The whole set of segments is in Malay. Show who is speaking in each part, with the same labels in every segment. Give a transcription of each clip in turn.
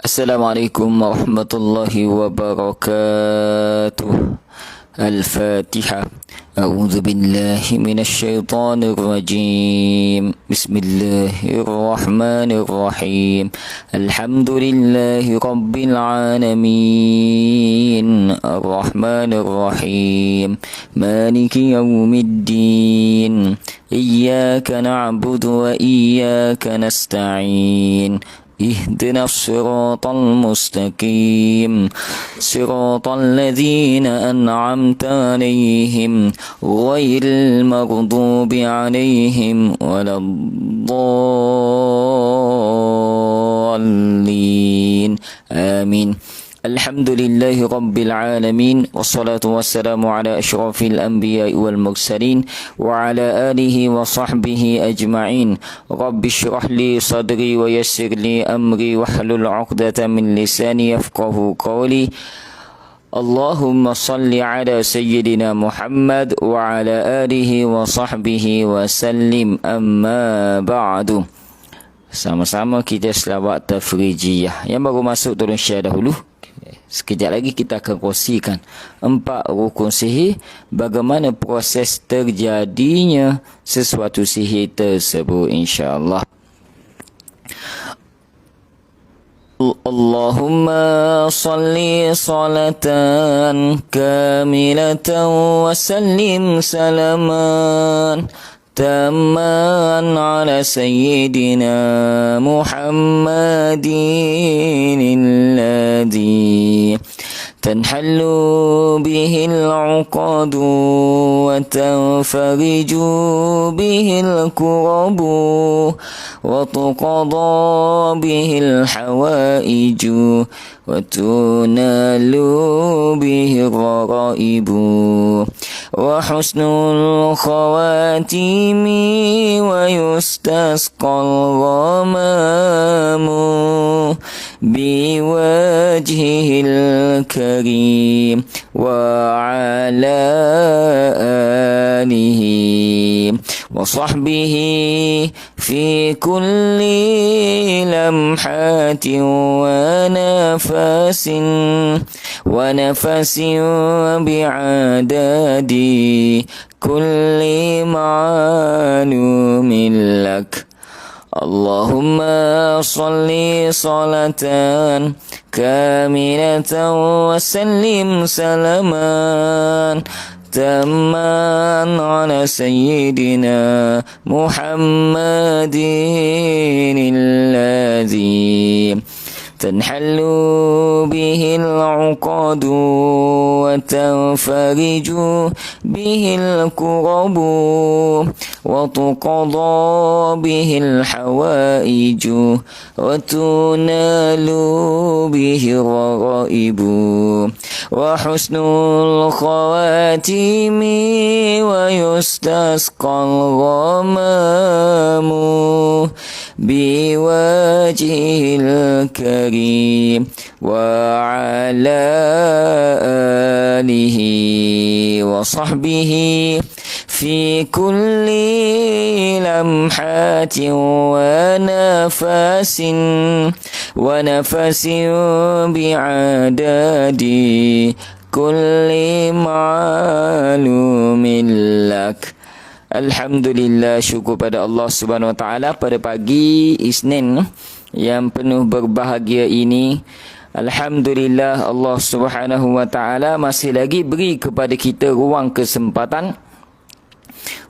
Speaker 1: Assalamualaikum warahmatullahi wabarakatuh. Al-Fatihah. A'udzu billahi minasy syaithanir rajim. Bismillahirrahmanirrahim. Alhamdulillahi rabbil alamin. Arrahmanir rahim. Maliki yaumiddin. Iyyaka na'budu wa iyyaka nasta'in. اهدنا الصراط المستقيم صراط الذين أنعمت عليهم غير المغضوب عليهم ولا الضالين آمين. Alhamdulillahi Rabbil Alamin. Wassalatu wassalamu ala ashrafil anbiya wal mursalin wa ala alihi wa sahbihi ajma'in. Rabbi syrah li sadri wa yassir li amri wa hlul 'uqdatan min lisani yafqahu qawli. Allahumma salli ala sayyidina Muhammad wa ala alihi wa sahbihi wa sallim, amma ba'du. Sama-sama kita selawat tafrijiyah. Yang baru masuk tolong share dahulu. Sekejap lagi kita akan kongsikan 4 rukun sihir, bagaimana proses terjadinya sesuatu sihir tersebut, insya-Allah. Allahumma salli salatan kamilatan wa sallim salaman تامان على سيدنا محمد الذي تنحل به العقد وتنفرج به الكرب وتقضى به الحوائج وتنال به الرغائب وحسن الخواتيم ويستسقى الغمام بوجهه الكريم وعلى آله وصحبه في كل لمحة ونفس بعدد كل معلوم لك. اللهم صل صلاة كاملة وسلم سلاما تاما على سيدنا محمد الذي تنحل به العقد وتنفرج به الكرب وتقضى به الحوائج وتنال به الرغائب وحسن الخواتيم ويستسقى الغمام بوجهه الكريم وعلى آله وصحبه في كل لمحة ونفس بعدد كل معلوم لك. Alhamdulillah, syukur pada Allah Subhanahu Wa Taala pada pagi Isnin yang penuh berbahagia ini. Alhamdulillah, Allah Subhanahu Wa Taala masih lagi beri kepada kita ruang kesempatan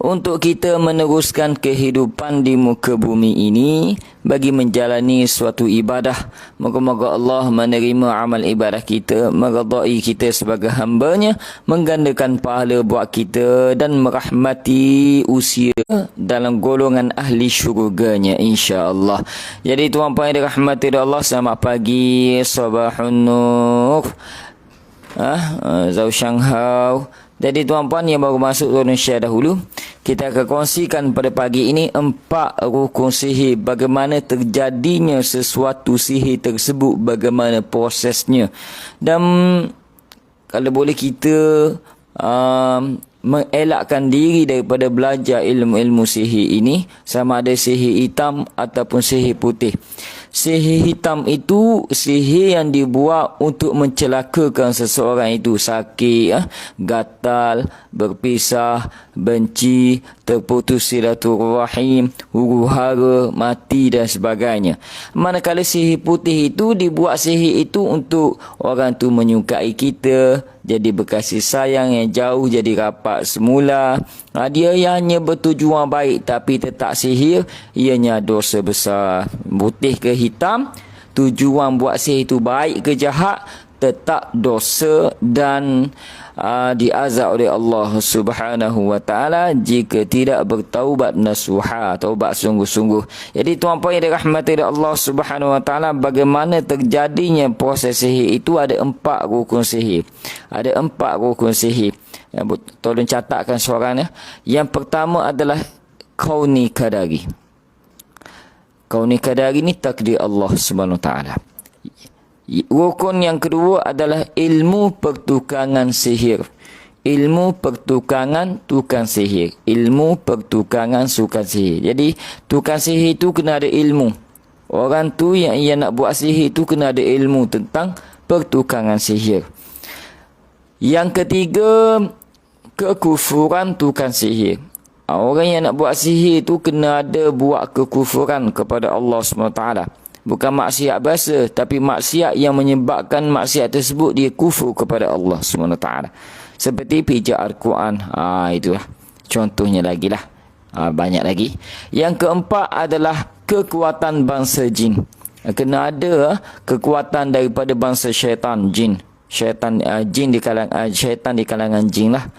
Speaker 1: untuk kita meneruskan kehidupan di muka bumi ini bagi menjalani suatu ibadah. Moga-moga Allah menerima amal ibadah kita, meridai kita sebagai hamba-Nya, menggandakan pahala buat kita dan merahmati usia dalam golongan ahli syurga-Nya, insya-Allah. Jadi tuan-puan yang dirahmati oleh Allah, selamat pagi, sabahun nur. Zau Shanghao. Jadi tuan-puan yang baru masuk, tolong share dahulu. Kita akan kongsikan pada pagi ini 4 rukun sihir, bagaimana terjadinya sesuatu sihir tersebut, bagaimana prosesnya. Dan kalau boleh kita mengelakkan diri daripada belajar ilmu-ilmu sihir ini, sama ada sihir hitam ataupun sihir putih. sihir hitam itu sihir yang dibuat untuk mencelakakan seseorang itu, sakit, gatal, berpisah, benci, terputus silaturahim, huru-hara, mati dan sebagainya. Manakala sihir putih itu dibuat sihir itu untuk orang tu menyukai kita, jadi berkasih sayang yang jauh jadi rapat semula. Dia yang hanya bertujuan baik tapi tetap sihir, ianya dosa besar. Putih ke hitam, tujuan buat sihir itu baik ke jahat, tetap dosa dan diazab oleh Allah Subhanahu wa taala jika tidak bertaubat nasuha, taubat sungguh-sungguh. Jadi tuan-puan yang dirahmati oleh Allah Subhanahu wa taala, bagaimana terjadinya proses sihir itu ada 4 rukun sihir. Ada 4 rukun sihir. Tolong catatkan suaranya. Yang pertama adalah kauni kadari. Kauni kadari ni takdir Allah Subhanahu wa taala. Rukun yang kedua adalah ilmu pertukangan sihir. Ilmu pertukangan tukang sihir. Ilmu pertukangan tukang sihir. Jadi tukang sihir itu kena ada ilmu. Orang tu yang ia nak buat sihir itu kena ada ilmu tentang pertukangan sihir. Yang ketiga, kekufuran tukang sihir. Orang yang nak buat sihir itu kena ada buat kekufuran kepada Allah SWT. Bukan maksiat biasa, tapi maksiat yang menyebabkan maksiat tersebut dia kufur kepada Allah SWT. Seperti pijak Al-Quran. Itulah contohnya lagi lah. Banyak lagi. Yang keempat adalah kekuatan bangsa jin. Kena ada kekuatan daripada bangsa syaitan, jin. Syaitan di kalangan jin lah.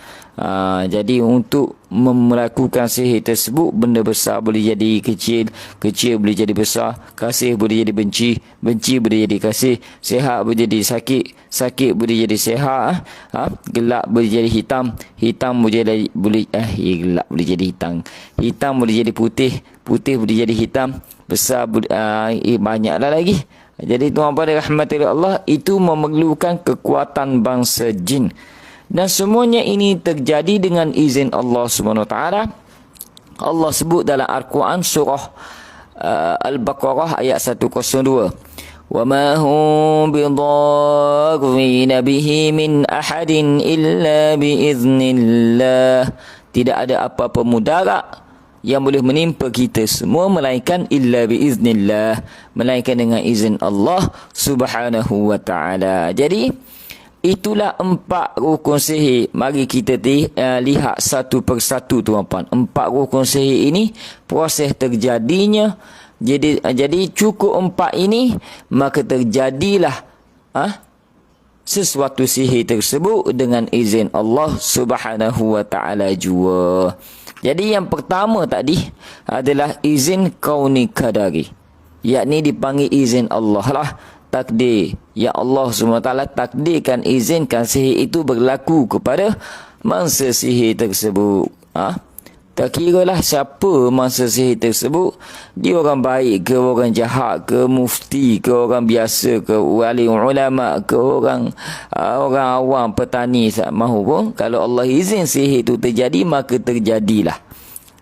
Speaker 1: Jadi untuk melakukan sihir tersebut, benda besar boleh jadi kecil, kecil boleh jadi besar, kasih boleh jadi benci, benci boleh jadi kasih, sihat boleh jadi sakit, sakit boleh jadi sihat, gelap boleh jadi hitam, hitam boleh jadi gelap boleh jadi hitam, hitam boleh jadi putih, putih boleh jadi hitam, besar banyaklah lagi. Jadi tuan-tuan dirahmati Allah, itu memerlukan kekuatan bangsa jin. Dan semuanya ini terjadi dengan izin Allah SWT. Allah sebut dalam Al-Quran surah Al-Baqarah ayat 102. وَمَا هُمْ بِضَارِّينَ بِهِ مِنْ أَحَدٍ إِلَّا بِإِذْنِ اللَّهِ. Tidak ada apa-apa mudarat yang boleh menimpa kita semua melainkan illa biiznillah, melainkan dengan izin Allah Subhanahu wa taala. Jadi itulah 4 rukun sihir. Mari kita lihat satu persatu tuan-puan. 4 rukun sihir ini proses terjadinya. Jadi cukup 4 ini, maka terjadilah sesuatu sihir tersebut dengan izin Allah Subhanahu wa taala jua. Jadi yang pertama tadi adalah izin kauni kadari, yakni dipanggil izin Allah lah, takdir. Ya Allah SWT takdirkan, izinkan sihir itu berlaku kepada mangsa sihir tersebut. Tak kiralah siapa mangsa sihir tersebut, dia orang baik ke, orang jahat ke, mufti ke, orang biasa ke, wali ulama ke, orang awam, petani, tak mahu pun, kalau Allah izin sihir itu terjadi, maka terjadilah.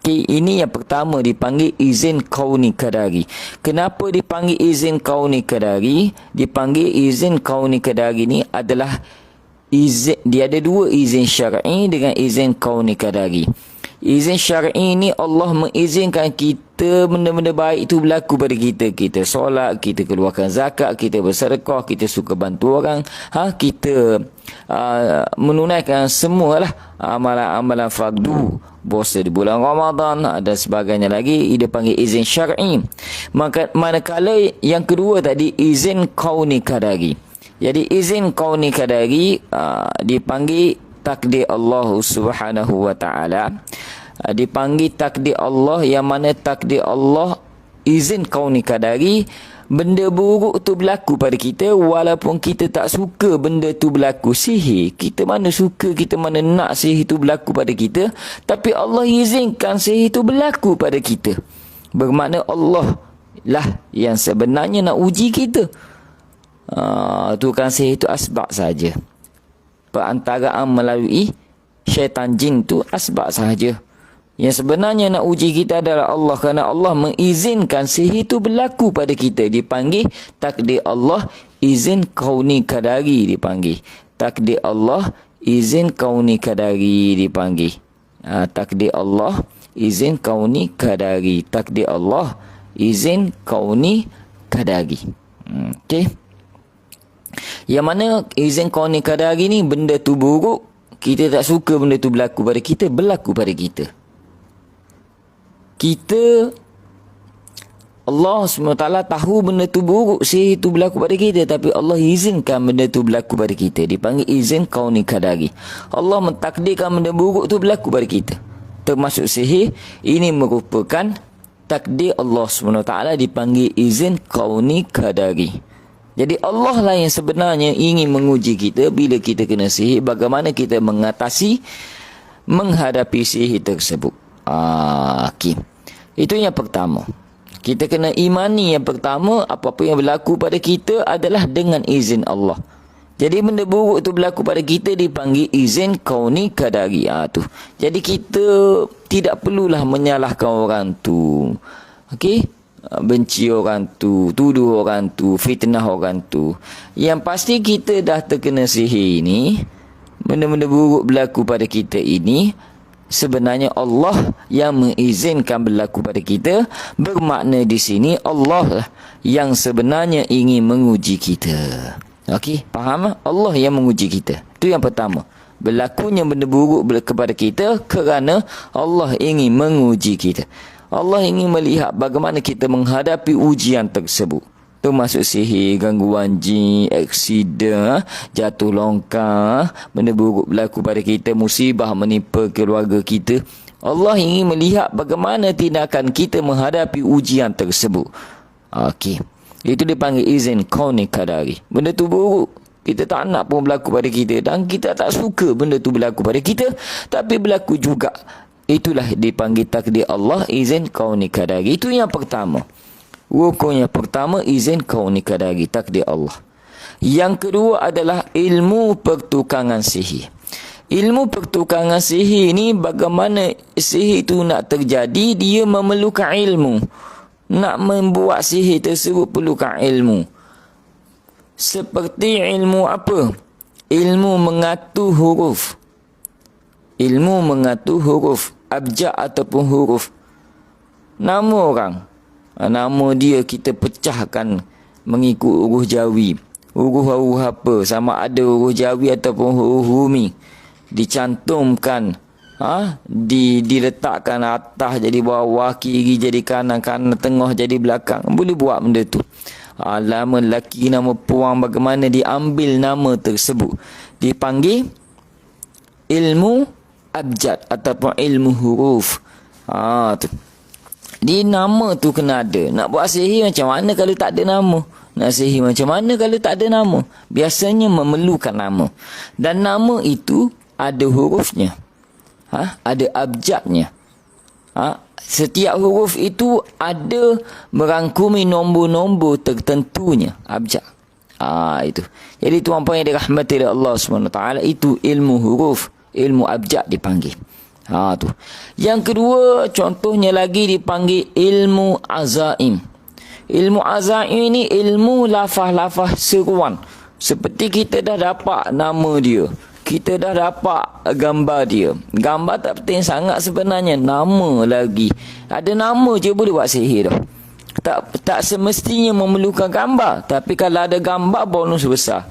Speaker 1: Okay, ini yang pertama dipanggil izin kauni kadari. Kenapa dipanggil izin kauni kadari? Dipanggil izin kauni kadari ni adalah izin, dia ada 2 izin syar'i dengan izin kauni kadari. Izin syar'i ni Allah mengizinkan kita benda-benda baik itu berlaku pada kita. Kita solat, kita keluarkan zakat, kita bersedekah, kita suka bantu orang, kita menunaikan semualah amalan-amalan fardu, puasa di bulan Ramadan dan sebagainya lagi. Dia panggil izin syar'i. Manakala yang kedua tadi izin kauni kadari. Jadi izin kauni kadari dipanggil takdir Allah Subhanahu wa taala. Dipanggil takdir Allah, yang mana takdir Allah izin kauni kadari, benda buruk tu berlaku pada kita walaupun kita tak suka benda tu berlaku. Sihir, kita mana suka, kita mana nak sihir tu berlaku pada kita, tapi Allah izinkan sihir tu berlaku pada kita. Bermakna Allah lah yang sebenarnya nak uji kita. Tukang sihir tu asbab saja. Perantaraan melalui syaitan jin tu asbab sahaja. Yang sebenarnya nak uji kita adalah Allah, kerana Allah mengizinkan sihir itu berlaku pada kita. Dipanggil takdir Allah, izin kauni kadari dipanggil. Takdir Allah, izin kauni kadari dipanggil. Takdir Allah, izin kauni kadari. Takdir Allah, izin kauni kadari. Okey. Yang mana izin kauni kadari ni, benda tu buruk, kita tak suka benda tu berlaku pada kita, berlaku pada kita. Allah SWT tahu benda tu buruk, sihir tu berlaku pada kita, tapi Allah izinkan benda tu berlaku pada kita. Dipanggil izin kauni kadari. Allah mentakdirkan benda buruk tu berlaku pada kita, termasuk sihir. Ini merupakan takdir Allah SWT, dipanggil izin kauni kadari. Jadi Allah lah yang sebenarnya ingin menguji kita bila kita kena sihir, bagaimana kita menghadapi sihir tersebut. Okay. Itu yang pertama. Kita kena imani yang pertama, apa-apa yang berlaku pada kita adalah dengan izin Allah. Jadi benda buruk tu berlaku pada kita dipanggil izin kauni kadari. Tu. Jadi kita tidak perlulah menyalahkan orang tu. Okey? Benci orang tu, tuduh orang tu, fitnah orang tu. Yang pasti kita dah terkena sihir ini, benda-benda buruk berlaku pada kita ini, sebenarnya Allah yang mengizinkan berlaku pada kita. Bermakna di sini Allah yang sebenarnya ingin menguji kita. Okey, faham? Allah yang menguji kita. Itu yang pertama. Berlakunya benda buruk kepada kita kerana Allah ingin menguji kita. Allah ingin melihat bagaimana kita menghadapi ujian tersebut. Termasuk sihir, gangguan jin, aksiden, jatuh longkang, benda buruk berlaku pada kita, musibah menimpa keluarga kita. Allah ingin melihat bagaimana tindakan kita menghadapi ujian tersebut. Okey. Itu dipanggil izin kauni kadari. Benda tu buruk, kita tak nak pun berlaku pada kita, dan kita tak suka benda tu berlaku pada kita, tapi berlaku juga. Itulah dipanggil takdir Allah, izin kauni kadari. Itu yang pertama. Rukun yang pertama, izin kauni kadari, takdir Allah. Yang kedua adalah ilmu pertukangan sihir. Ilmu pertukangan sihir ni, bagaimana sihir itu nak terjadi, dia memerlukan ilmu. Nak membuat sihir tersebut perlukan ilmu. Seperti ilmu apa? Ilmu mengatur huruf. Ilmu mengatur huruf, abjad ataupun huruf. Nama orang, nama dia kita pecahkan mengikut huruf Jawi. Huruf apa, sama ada huruf Jawi ataupun huruf Rumi. Dicantumkan, diletakkan atas jadi bawah, kiri jadi kanan, kanan tengah jadi belakang. Boleh buat benda tu. Nama lelaki, nama puang, bagaimana diambil nama tersebut, dipanggil ilmu abjad ataupun ilmu huruf. Tu. Di nama tu kena ada. Nak buat sihir macam mana kalau tak ada nama? Nak sihir macam mana kalau tak ada nama? Biasanya memerlukan nama. Dan nama itu ada hurufnya. Ada abjadnya. Setiap huruf itu ada merangkumi nombor-nombor tertentunya. Abjad. Itu. Jadi tuan-puan yang dirahmati oleh Allah SWT, itu ilmu huruf. Ilmu abjad dipanggil. Tu. Yang kedua, contohnya lagi dipanggil ilmu azaim. Ilmu azaim ini ilmu lafaz-lafaz seruan. Seperti kita dah dapat nama dia, kita dah dapat gambar dia. Gambar tak penting sangat sebenarnya, nama lagi. Ada nama je boleh buat sihir dah. Tak semestinya memerlukan gambar, tapi kalau ada gambar, bonus besar.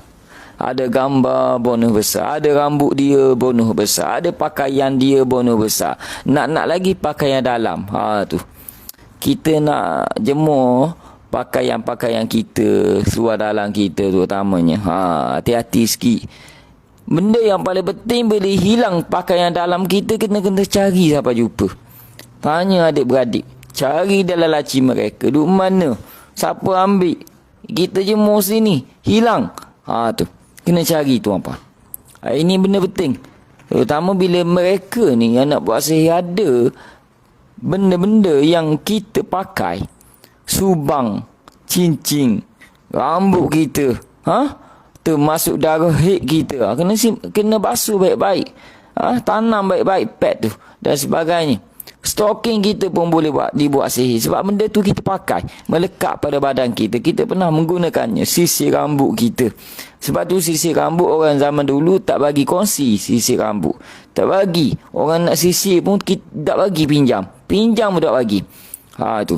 Speaker 1: Ada gambar, bonus besar. Ada rambut dia, bonus besar. Ada pakaian dia, bonus besar. Nak lagi pakaian dalam. Tu. Kita nak jemur pakaian-pakaian kita, seluar dalam kita terutamanya. Hati-hati sikit. Benda yang paling penting, bila hilang pakaian dalam kita, kena cari sampai jumpa. Tanya adik-beradik. Cari dalam laci mereka. Duduk mana? Siapa ambil? Kita jemur sini. Hilang. Tu. Kena cari tu apa. Ini benda penting. Terutama bila mereka ni yang nak buat sihir, ada benda-benda yang kita pakai. Subang, cincin, rambut kita. Termasuk darah haid kita. Kena basuh baik-baik. Tanam baik-baik pad tu dan sebagainya. Stocking kita pun boleh dibuat sihir. Sebab benda tu kita pakai, melekat pada badan kita. Kita pernah menggunakannya. Sisir rambut kita. Sebab tu sisir rambut orang zaman dulu tak bagi kongsi sisir rambut. Tak bagi. Orang nak sisir pun tak bagi pinjam. Pinjam pun tak bagi. Tu.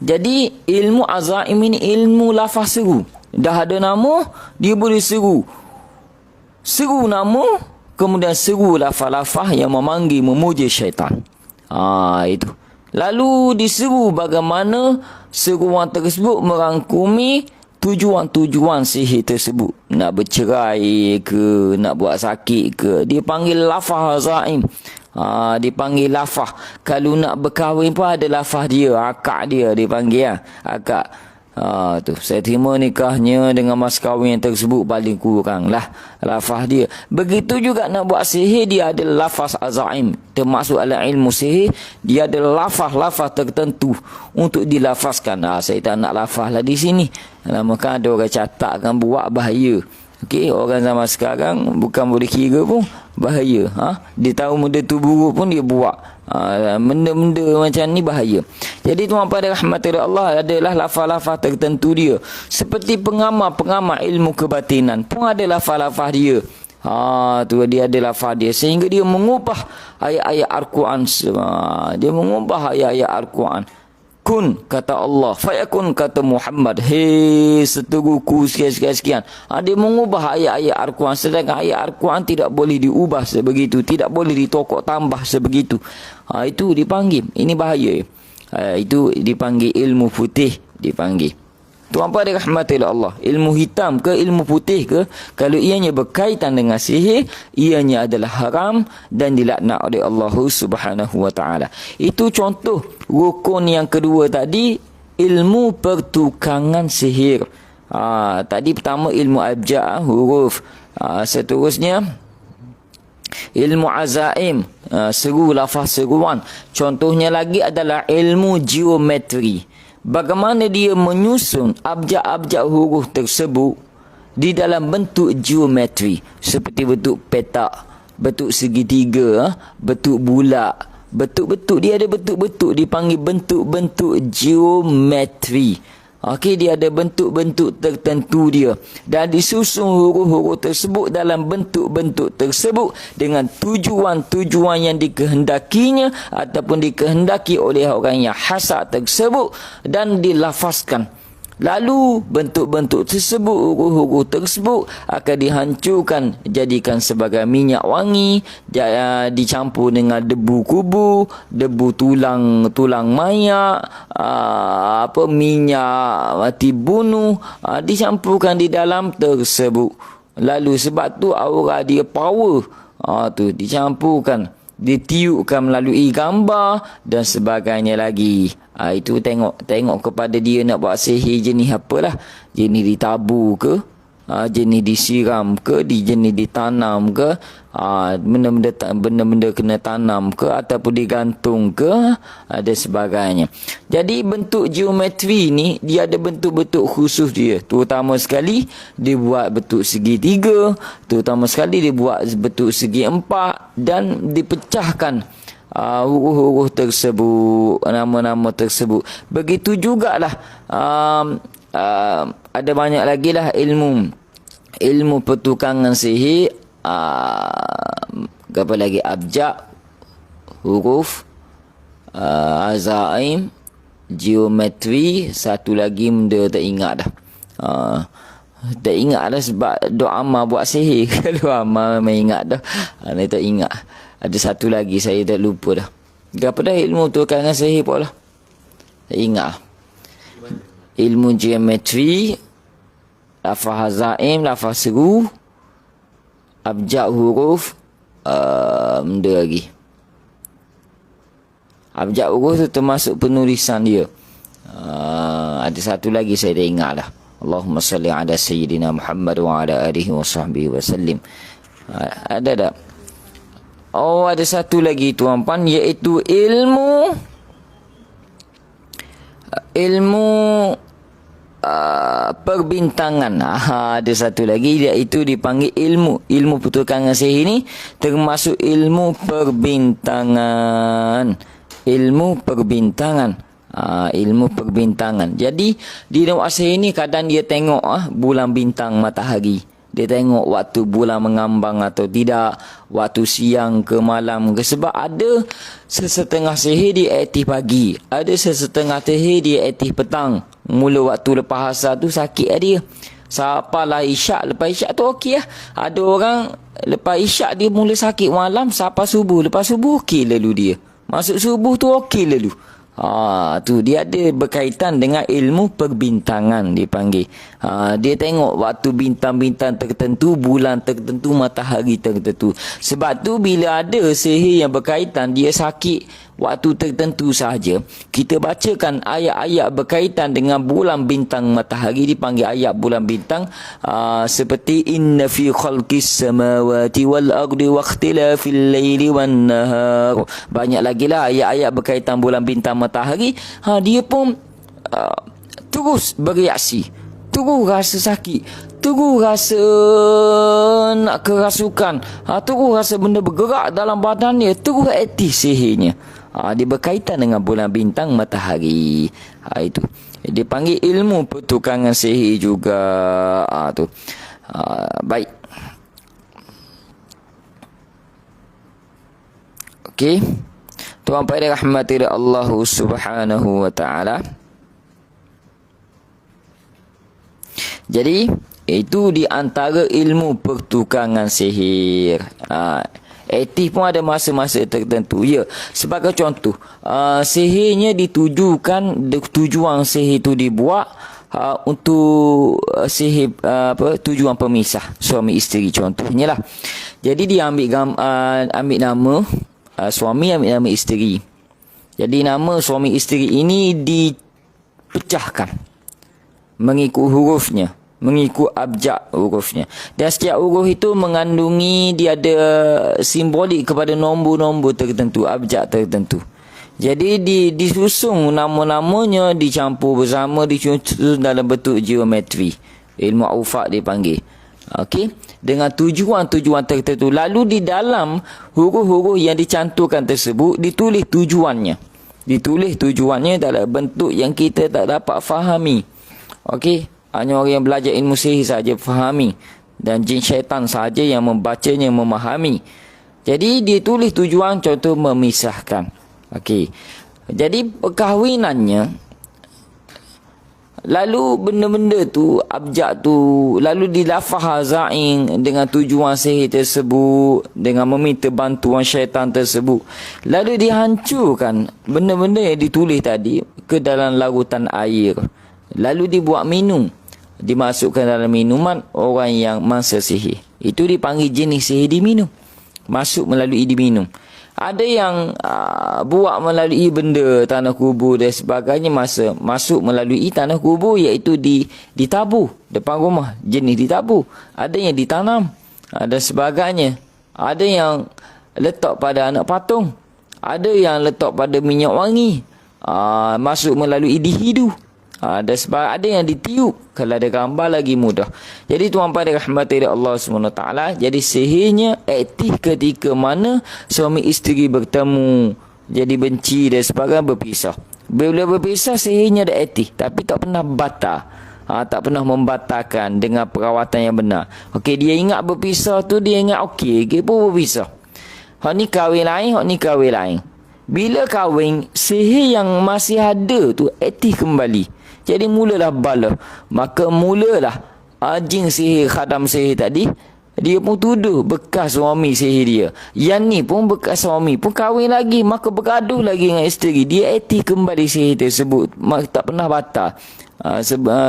Speaker 1: Jadi ilmu azaim ini ilmu lafaz seru. Dah ada nama, dia boleh seru. Seru nama, kemudian seru lafaz-lafaz yang memanggil, memuja syaitan. Itu. Lalu diseru bagaimana seruan tersebut merangkumi tujuan-tujuan sihir tersebut. Nak bercerai ke, nak buat sakit ke, dia panggil lafaz azaim. Dipanggil lafaz. Kalau nak berkahwin pun ada lafaz dia, akad dia dipanggil akad. Tu saya terima nikahnya dengan mas kahwin tersebut, paling kurang lah lafaz dia. Begitu juga nak buat sihir, dia ada lafaz azaim. Termasuk ala ilmu sihir, dia ada lafaz-lafaz tertentu untuk dilafazkan. Saya tak nak lafaz lah di sini. Maka ada orang catatkan buat bahaya. Okey, orang zaman sekarang bukan boleh kira pun bahaya. Dia tahu benda tu buruk pun dia buat. Benda-benda macam ni bahaya. Jadi tuan pada rahmatillah Allah adalah lafaz-lafaz tertentu dia. Seperti pengamal ilmu kebatinan pun ada lafaz-lafaz dia. Tu dia ada lafaz dia sehingga dia mengubah ayat-ayat Al-Quran. Dia mengubah ayat-ayat Al-Quran. Kun kata Allah, fayakun kata Muhammad, hei seteguku sekian-sekian. Dia mengubah ayat-ayat Al-Quran, sedangkan ayat Al-Quran tidak boleh diubah sebegitu, tidak boleh ditokok tambah sebegitu. Itu dipanggil, ini bahaya. Itu dipanggil ilmu putih, dipanggil. Tuan pada rahmatillah Allah, ilmu hitam ke ilmu putih ke, kalau ianya berkaitan dengan sihir, ianya adalah haram dan dilaknat oleh Allah Subhanahu wa taala. Itu contoh rukun yang kedua tadi, ilmu pertukangan sihir. Tadi pertama ilmu abjad, huruf. Seterusnya ilmu azaim, seru lafaz seruan. Contohnya lagi adalah ilmu geometri. Bagaimana dia menyusun abjad-abjad huruf tersebut di dalam bentuk geometri, seperti bentuk petak, bentuk segitiga, bentuk bulat, bentuk-bentuk. Dia ada bentuk-bentuk, dipanggil bentuk-bentuk geometri. Okey, dia ada bentuk-bentuk tertentu dia, dan disusun huruf-huruf tersebut dalam bentuk-bentuk tersebut dengan tujuan-tujuan yang dikehendakinya ataupun dikehendaki oleh orang yang hasad tersebut, dan dilafazkan. Lalu bentuk-bentuk tersebut, huruf-huruf tersebut akan dihancurkan, jadikan sebagai minyak wangi, dicampur dengan debu kubu, debu tulang mayat, minyak mati bunuh, dicampurkan di dalam tersebut. Lalu sebab tu aura dia power, tu dicampurkan, ditiupkan melalui gambar dan sebagainya lagi. Itu tengok kepada dia nak buat sihir jenis apalah. Jenis ditabur ke, jenis disiram ke, jenis ditanam ke, benda-benda kena tanam ke, ataupun digantung ke, dan sebagainya. Jadi bentuk geometri ni dia ada bentuk-bentuk khusus dia. Terutama sekali dia buat bentuk segitiga, terutama sekali dia buat bentuk segi empat, dan dipecahkan huruf-huruf tersebut, nama-nama tersebut. Begitu jugalah ada banyak lagi lah ilmu pertukangan sihir. Apa lagi? Abjad, huruf, azaim, geometri. Satu lagi benda tak ingat dah. Tak ingat dah sebab doa amal buat sihir. Kalau amal memang ingat dah. Ni tak ingat. Ada satu lagi saya dah lupa dah. Apa dah ilmu pertukangan sihir pula? Tak ingat. Ilmu geometri, lafaz azaim, lafaz seru, abjad huruf, benda lagi. Abjad huruf tu termasuk penulisan dia. Ada satu lagi saya dah ingat dah. Allahumma salli ala sayyidina Muhammad wa ala alihi wa sahbihi wa sallim. Ada tak? Ada satu lagi tuan-puan, iaitu ilmu perbintangan. Ada satu lagi, iaitu dipanggil ilmu. Ilmu pertukangan sihir ni termasuk ilmu perbintangan. Ilmu perbintangan. Ilmu perbintangan. Jadi di dalam sihir ni kadang dia tengok bulan, bintang, matahari. Dia tengok waktu bulan mengambang atau tidak, waktu siang ke malam ke. Sebab ada sesetengah sihir dia aktif pagi, ada sesetengah sihir dia aktif petang. Mula waktu lepas asar tu sakit dia. Sapalah isyak, lepas isyak tu okey lah. Ada orang lepas isyak dia mula sakit malam sampai subuh. Lepas subuh okey lalu dia. Masuk subuh tu okey lalu. Tu dia ada berkaitan dengan ilmu perbintangan dipanggil. Dia tengok waktu bintang-bintang tertentu, bulan tertentu, matahari tertentu. Sebab tu bila ada sihir yang berkaitan dia sakit waktu tertentu sahaja, kita bacakan ayat-ayat berkaitan dengan bulan, bintang, matahari, dipanggil ayat bulan bintang. Seperti inna fi khalqis samawati wal ardi wa ikhtilafil laili wan nahar. Banyak lagi lah ayat-ayat berkaitan bulan, bintang, matahari. Dia pun terus bereaksi, terus rasa sakit, terus rasa nak kerasukan, terus rasa benda bergerak dalam badan dia, terus aktif sihirnya. Dia berkaitan dengan bulan, bintang, matahari. Itu dia panggil ilmu pertukangan sihir juga. Baik. Okey. Tuan pada rahmati Allah Subhanahu wa taala. Jadi itu di antara ilmu pertukangan sihir. Aktif pun ada masa-masa tertentu. Ya, sebagai contoh, sihirnya ditujukan, tujuan sihir itu dibuat untuk sihir tujuan pemisah suami isteri contohnya lah. Jadi dia ambil nama suami, ambil nama isteri. Jadi nama suami isteri ini dipecahkan mengikut hurufnya, mengikut abjad hurufnya. Dan setiap huruf itu mengandungi, dia ada simbolik kepada nombor-nombor tertentu, abjad tertentu. Jadi disusung nama-namanya, dicampur bersama, disusun dalam bentuk geometri. Ilmu aufak dipanggil. Okey, dengan tujuan-tujuan tertentu. Lalu di dalam huruf-huruf yang dicantumkan tersebut ditulis tujuannya. Ditulis tujuannya dalam bentuk yang kita tak dapat fahami. Okey, hanya orang yang belajar ilmu sihir saja fahami, dan jin syaitan saja yang membacanya memahami. Jadi dia tulis tujuan, contoh memisahkan. Okey. Jadi perkahwinannya, lalu benda-benda tu, abjad tu, lalu dilafaz zain dengan tujuan sihir tersebut, dengan meminta bantuan syaitan tersebut. Lalu dihancurkan benda-benda yang ditulis tadi ke dalam larutan air. Lalu dibuat minum, dimasukkan dalam minuman orang yang mangsa sihir. Itu dipanggil jenis sihir diminum. Masuk melalui diminum. Ada yang buat melalui benda, tanah kubur dan sebagainya, masuk melalui tanah kubur, iaitu ditabur depan rumah, jenis ditabur. Ada yang ditanam dan sebagainya. Ada yang letak pada anak patung. Ada yang letak pada minyak wangi. Masuk melalui dihidu. Dan sebab ada yang ditiup. Kalau ada gambar lagi mudah. Jadi tuan pada rahmati Allah SWT. Jadi sihirnya aktif ketika mana suami isteri bertemu, jadi benci dan sebagainya, berpisah. Bila berpisah sihirnya dah aktif, tapi tak pernah batal. Tak pernah membatalkan dengan perawatan yang benar. Okey, dia ingat berpisah tu, dia ingat okey pun berpisah. Hak ni kahwin lain, hak ni kahwin lain. Bila kahwin, sihir yang masih ada tu aktif kembali. Jadi mulalah bala. Maka mulalah jin sihir, khadam sihir tadi, dia pun tuduh bekas suami sihir dia. Yang ni pun bekas suami pun kahwin lagi, maka bergaduh lagi dengan isteri. Dia aktif kembali sihir tersebut. Tak pernah batal.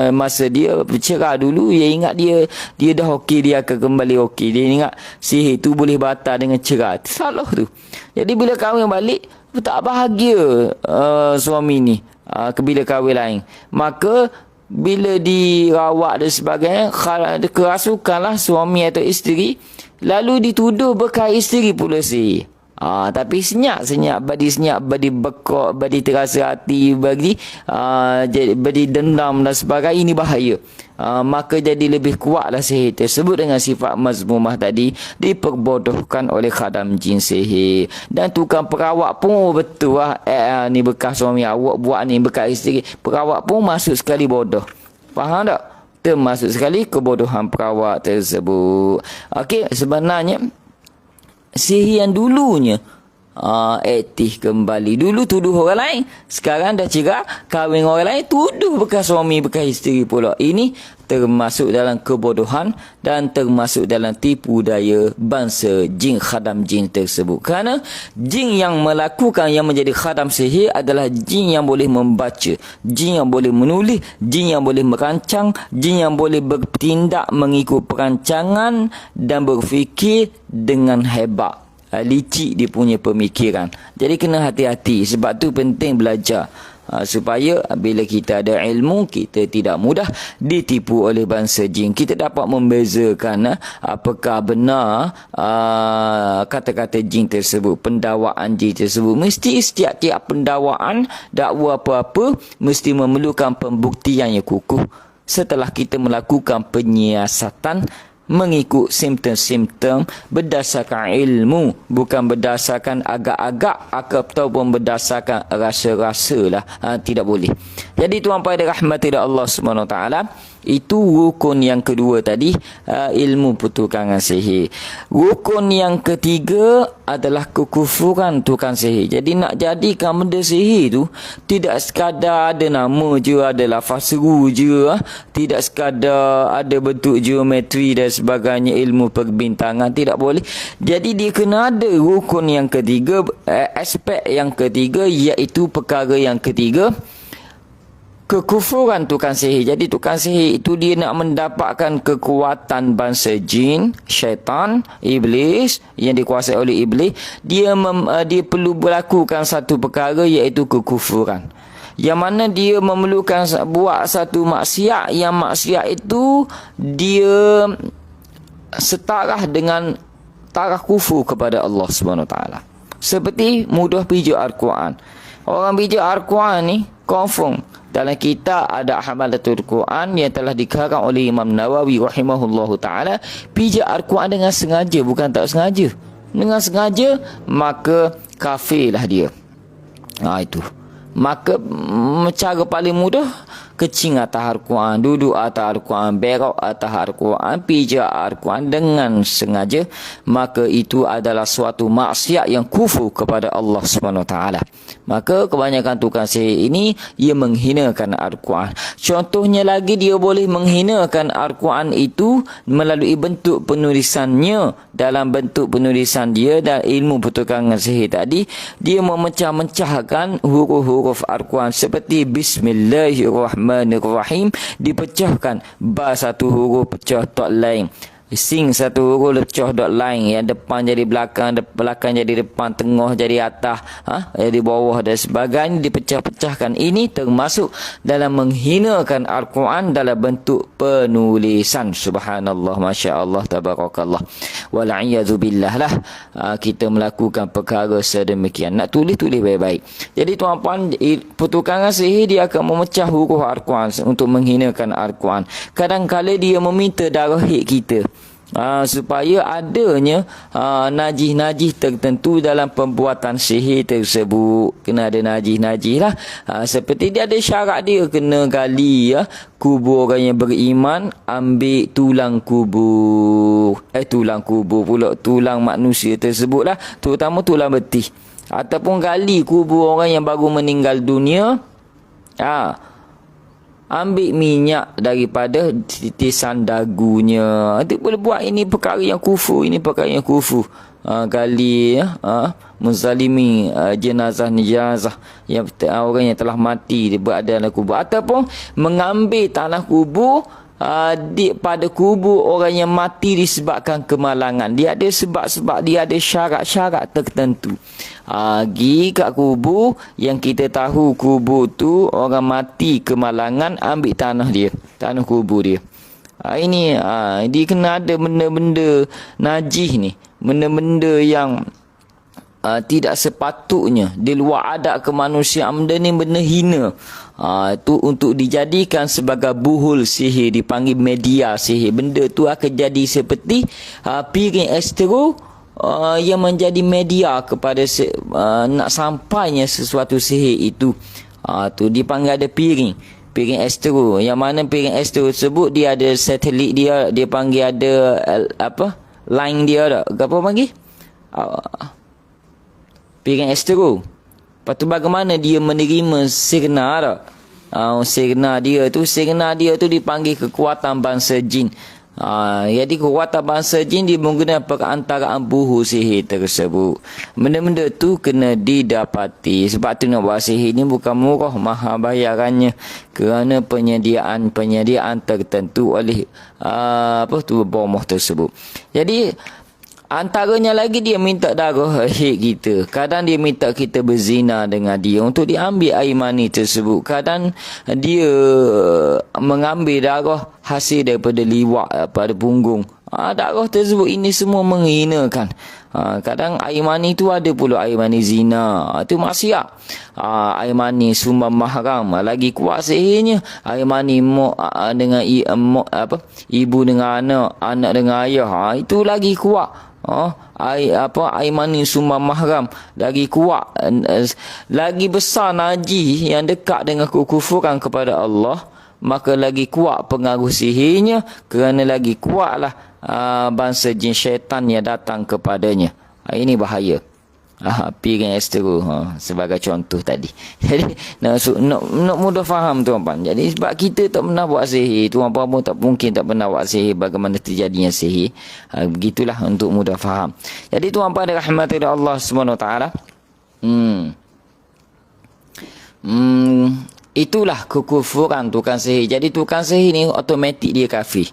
Speaker 1: Masa dia bercerai dulu, dia ingat dia dah okey, dia akan kembali okey. Dia ingat sihir tu boleh batal dengan cerai. Salah tu. Jadi bila kahwin balik, tak bahagia suami ni. Bila kahwin lain, maka bila dirawat dan sebagainya, kerasukanlah suami atau isteri, lalu dituduh bekas isteri pula sihir. Tapi senyap badi bekok, badi terasa hati, badi dendam dan sebagainya, ini bahaya. Maka jadi lebih kuatlah sihir tersebut dengan sifat mazmumah tadi, diperbodohkan oleh khadam jin sihir. Dan tukang perawat pun betul ni bekas suami awak buat ni, bekas isteri, perawat pun masuk sekali bodoh. Faham tak? Termasuk sekali kebodohan perawat tersebut. Okey, sebenarnya sihir yang dulunya aktif kembali. Dulu tuduh orang lain, sekarang dah cerak, kahwin orang lain, tuduh bekas suami, bekas isteri pula. Ini termasuk dalam kebodohan dan termasuk dalam tipu daya bangsa jin, khadam jin tersebut. Kerana jin yang melakukan, yang menjadi khadam sihir adalah jin yang boleh membaca, jin yang boleh menulis, jin yang boleh merancang, jin yang boleh bertindak mengikut perancangan dan berfikir dengan hebat. Licik dia punya pemikiran. Jadi kena hati-hati. Sebab tu penting belajar. Supaya bila kita ada ilmu, kita tidak mudah ditipu oleh bangsa jin. Kita dapat membezakan apakah benar kata-kata jin tersebut, pendakwaan jin tersebut. Mesti setiap pendakwaan, dakwa apa-apa mesti memerlukan pembuktian yang kukuh. Setelah kita melakukan penyiasatan mengikut simptom-simptom berdasarkan ilmu, bukan berdasarkan agak-agak ataupun berdasarkan rasa-rasa lah. Tidak boleh. Jadi tuan-puan dirahmati Allah SWT, itu rukun yang kedua tadi, ilmu pertukangan sihir. Rukun yang ketiga adalah kekufuran tukang sihir. Jadi nak jadikan benda sihir tu tidak sekadar ada nama je, ada lafaz seru je, tidak sekadar ada bentuk geometri dan sebagainya, ilmu perbintangan, tidak boleh. Jadi dia kena ada rukun yang ketiga, aspek yang ketiga, iaitu perkara yang ketiga, kekufuran tukang sihir. Jadi tukang sihir itu dia nak mendapatkan kekuatan bangsa jin, syaitan, iblis, yang dikuasai oleh iblis. Dia perlu melakukan satu perkara, iaitu kekufuran. Yang mana dia memerlukan buat satu maksiat, yang maksiat itu dia setara dengan taraf kufur kepada Allah SWT. Seperti mudah pijak Al-Quran. Orang pijak Al-Quran ni confirm dalam kitab ada Hamalatul Quran yang telah dikarang oleh Imam Nawawi rahimahullahu ta'ala, pijak Al-Quran dengan sengaja, bukan tak sengaja. Dengan sengaja, maka kafirlah dia. Itu. Maka cara paling mudah, kecing atas Al-Quran, duduk atas Al-Quran, berak atas Al-Quran, pijak Al-Quran dengan sengaja, maka itu adalah suatu maksiat yang kufur kepada Allah SWT. Maka kebanyakan tukang sihir ini, ia menghinakan Al-Quran. Contohnya lagi, dia boleh menghinakan Al-Quran itu melalui bentuk penulisannya. Dalam bentuk penulisan dia dan ilmu pertukangan sihir tadi, dia memecah-mecahkan huruf-huruf Al-Quran seperti Bismillahirrahmanirrahim, dipecahkan ba satu huruf pecah dot lain, sing satu huruf pecah dot lain, yang depan jadi belakang, belakang jadi depan, tengah jadi atas, jadi bawah dan sebagainya, dipecah-pecahkan. Ini termasuk dalam menghinakan Al-Quran dalam bentuk penulisan. Subhanallah, Masya Allah, Tabarakallah, wal'iyadzubillah lah. Kita melakukan perkara sedemikian, nak tulis-tulis baik-baik. Jadi tuan-puan, pertukangan sihir dia akan memecah huruf Al-Quran untuk menghinakan Al-Quran. Kadang-kadang dia meminta darah hid kita, supaya adanya najis-najis tertentu dalam pembuatan sihir tersebut. Kena ada najis-najis lah. Seperti dia ada syarat dia, kena gali kubur orang yang beriman, ambil tulang kubur. Tulang kubur pula, tulang manusia tersebut lah, terutama tulang betih. Ataupun gali kubur orang yang baru meninggal dunia, ambil minyak daripada titisan dagunya. Dia boleh buat. Ini perkara yang kufur, ini perkara yang kufur. Gali menzalimi jenazah yang orang yang telah mati, dia berada dalam kubur. Ataupun mengambil tanah kubur pada kubur orang yang mati disebabkan kemalangan. Dia ada sebab-sebab, dia ada syarat-syarat tertentu. Pergi kat kubur yang kita tahu kubur tu orang mati kemalangan, ambil tanah dia, tanah kubur dia. Ini dia kena ada benda-benda najis ni, benda-benda yang tidak sepatutnya di luar adat kemanusiaan, benda ni benda hina. Tu untuk dijadikan sebagai buhul sihir, dipanggil media sihir. Benda tu akan jadi seperti piring astro yang menjadi media kepada nak sampainya sesuatu sihir itu. Tu dipanggil ada piring astro, yang mana piring astro tersebut dia ada satelit dia panggil ada line dia tak, apa panggil piring astro. Lepas tu bagaimana dia menerima signal tak? Signal dia tu dipanggil kekuatan bangsa jin. Jadi kekuatan bangsa jin dia menggunakan perantaraan buhu sihir tersebut. Benda-benda tu kena didapati. Sebab tu nak buat sihir ni bukan murah, mahal bayarannya. Kerana penyediaan tertentu oleh bomoh tersebut. Jadi antaranya lagi dia minta darah haid kita. Kadang dia minta kita berzina dengan dia untuk diambil air mani tersebut. Kadang dia mengambil darah hasil daripada liwat pada punggung. Darah tersebut ini semua menghinakan. Kadang air mani tu ada pula air mani zina. Itu maksiat. Air mani sumber mahram. Lagi kuat sihirnya. Air mani dengan ibu dengan anak dengan ayah. Itu lagi kuat. Air mani sumber mahram lagi kuat, lagi besar najis yang dekat dengan kekufuran kepada Allah, maka lagi kuat pengaruh sihirnya, kerana lagi kuatlah bangsa jin syaitan yang datang kepadanya. Ini bahaya. Piring astro sebagai contoh tadi. Jadi nak mudah faham tuan-puan. Jadi sebab kita tak pernah buat sihir, tuan-puan pun tak mungkin tak pernah buat sihir, bagaimana terjadinya sihir. Begitulah untuk mudah faham. Jadi tuan-puan dirahmati Allah SWT. Itulah kekufuran tukang sihir. Jadi tukang sihir ni automatik dia kafir.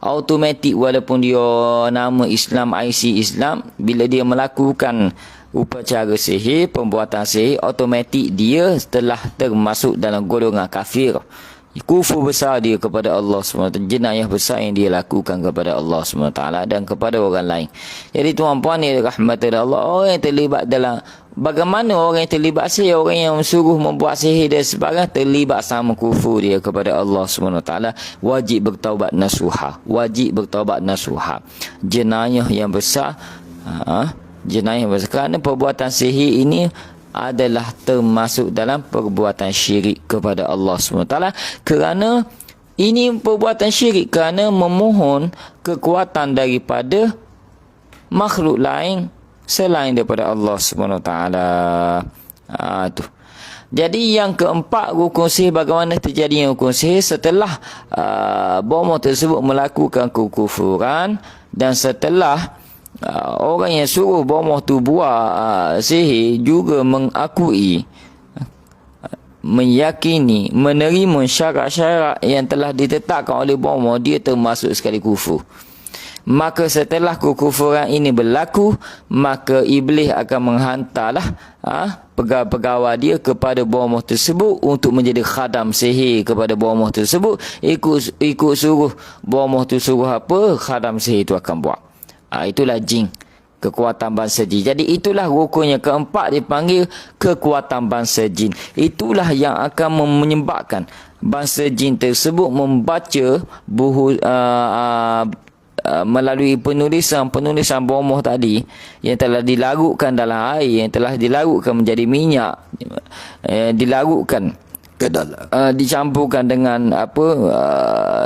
Speaker 1: Automatik walaupun dia nama Islam, IC Islam, bila dia melakukan upacara sihir, pembuatan sihir, automatik dia telah termasuk dalam golongan kafir. Kufur besar dia kepada Allah SWT, jenayah besar yang dia lakukan kepada Allah SWT dan kepada orang lain. Jadi tuan-puan ni rahmati Allah, orang yang terlibat dalam, bagaimana orang yang terlibat sihir, orang yang suruh membuat sihir dan sebagainya, terlibat sama kufur dia kepada Allah SWT, wajib bertaubat nasuha. Jenayah yang besar, jenayah yang besar, kerana perbuatan sihir ini adalah termasuk dalam perbuatan syirik kepada Allah SWT. Kerana ini perbuatan syirik, kerana memohon kekuatan daripada makhluk lain selain daripada Allah SWT. Tu. Jadi yang keempat, rukun sihir, bagaimana terjadinya rukun sihir setelah bomoh tersebut melakukan kekufuran, dan setelah orang yang suruh bomoh tu buat sihir juga mengakui, meyakini, menerima syarat-syarat yang telah ditetapkan oleh bomoh, dia termasuk sekali kufur. Maka setelah kekufuran ini berlaku, maka iblis akan menghantarlah pegawai-pegawai dia kepada bomoh tersebut untuk menjadi khadam sihir kepada bomoh tersebut. Ikut suruh bomoh tu suruh apa, khadam sihir itu akan buat. Itulah jin, kekuatan bangsa jin. Jadi itulah rukun yang keempat, dipanggil kekuatan bangsa jin. Itulah yang akan menyebabkan bangsa jin tersebut membaca buku melalui penulisan bomoh tadi yang telah dilarutkan dalam air, yang telah dilarutkan menjadi minyak, dilarutkan ke dalam, dicampurkan dengan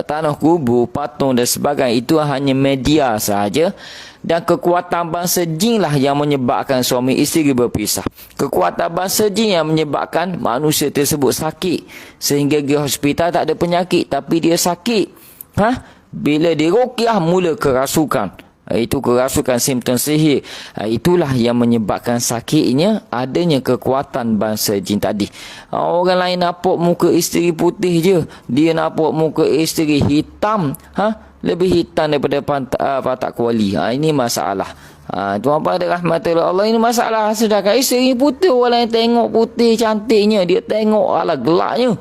Speaker 1: tanah kubur, patung dan sebagainya. Itu hanya media sahaja. Dan kekuatan bangsa jin lah yang menyebabkan suami isteri berpisah. Kekuatan bangsa jin yang menyebabkan manusia tersebut sakit, sehingga pergi hospital tak ada penyakit tapi dia sakit. Bila diruqyah mula kerasukan. Itu kerasukan simptom sihir. Itulah yang menyebabkan sakitnya adanya kekuatan bangsa jin tadi. Orang lain nampak muka isteri putih je, dia nampak muka isteri hitam, lebih hitam daripada patak kuali. Ini masalah. Tuan-tuan rahmatullah Allah, ini masalah. Sedangkan isteri putih, orang lain tengok putih cantiknya, dia tengok gelapnya,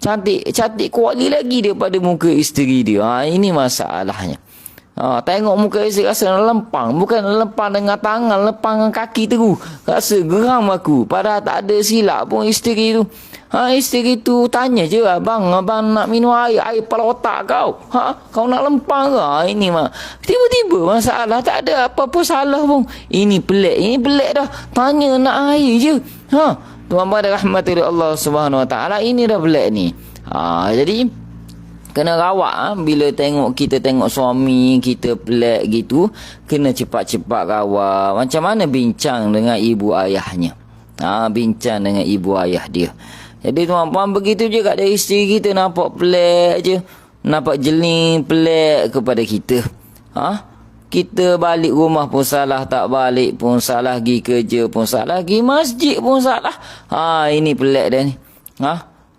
Speaker 1: cantik kuali lagi daripada muka isteri dia. Ini masalahnya. Tengok muka isteri rasa nak lempang. Bukan lempang dengan tangan, lempang dengan kaki tu. Rasa geram aku. Padahal tak ada silap pun isteri tu. Isteri tu tanya je, abang nak minum air kepala otak kau. Kau nak lempang ke? Ini mah. Tiba-tiba masalah, tak ada apa-apa salah pun. Ini pelik dah. Tanya nak air je. Tuan-tuan dan rahmati Allah Subhanahu Wa Taala, ini dah pelik ni. Jadi kena rawak bila kita tengok suami kita pelik gitu, kena cepat-cepat rawak. Macam mana bincang dengan ibu ayahnya. Bincang dengan ibu ayah dia. Jadi tuan-puan, begitu je kat dari isteri kita nampak pelik je. Nampak jeling pelik kepada kita. Kita balik rumah pun salah, tak balik pun salah, pergi kerja pun salah, pergi masjid pun salah. Ini pelik dah ni.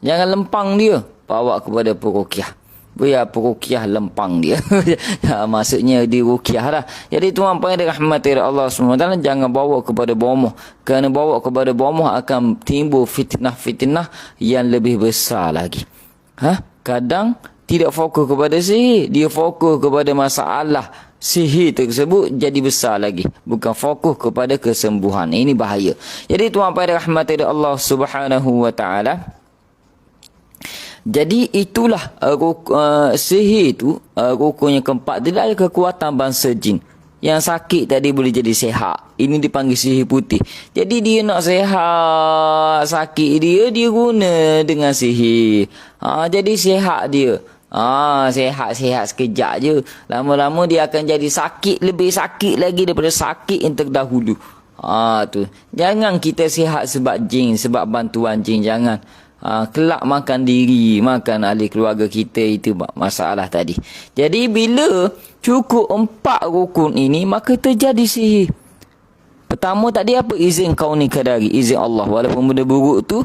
Speaker 1: Jangan lempang dia. Bawa kepada peruqyah. Biar peruqyah lempang dia. Maksudnya di ruqyah lah. Jadi tuan-tuan yang dirahmati Allah SWT, jangan bawa kepada bomoh. Kerana bawa kepada bomoh akan timbul fitnah-fitnah yang lebih besar lagi. Kadang tidak fokus kepada sihir. Dia fokus kepada masalah sihir tersebut jadi besar lagi. Bukan fokus kepada kesembuhan. Ini bahaya. Jadi tuan-tuan yang dirahmati Allah Subhanahu Wa Taala, jadi itulah sihir tu, rukun yang keempat, dia ada kekuatan bangsa jin. Yang sakit tadi boleh jadi sihat. Ini dipanggil sihir putih. Jadi dia nak sihat sakit dia guna dengan sihir. Jadi sihat dia. Sihat sekejap je. Lama-lama dia akan jadi sakit, lebih sakit lagi daripada sakit yang terdahulu. Tu. Jangan kita sihat sebab jin, sebab bantuan jin, jangan. Kelak makan diri, makan ahli keluarga kita, itu masalah tadi. Jadi bila cukup 4 rukun ini, maka terjadi sihir. Pertama tadi apa? Izin kauni qadari, izin Allah. Walaupun benda buruk tu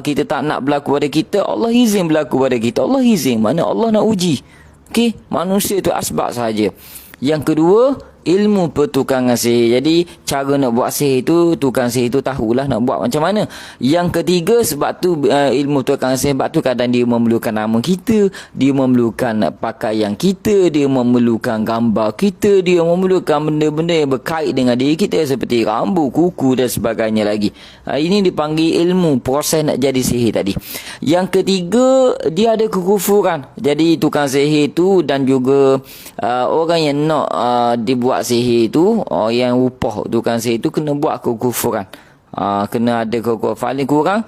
Speaker 1: kita tak nak berlaku pada kita, Allah izin berlaku pada kita. Allah izin, mana Allah nak uji. Okey, manusia tu asbab saja. Yang kedua, ilmu pertukangan sihir. Jadi cara nak buat sihir tu, tukang sihir tu tahulah nak buat macam mana. Yang ketiga, sebab tu ilmu pertukangan sihir, sebab tu kadang dia memerlukan nama kita, dia memerlukan pakaian kita, dia memerlukan gambar kita, dia memerlukan benda-benda yang berkait dengan diri kita seperti rambut, kuku dan sebagainya lagi. Ini dipanggil ilmu proses nak jadi sihir tadi. Yang ketiga, dia ada kekufuran. Jadi tukang sihir tu dan juga orang yang nak dibuat sihir tu, yang upah tukang sihir tu kena buat kekufuran. Kena ada kekufuran. Paling kurang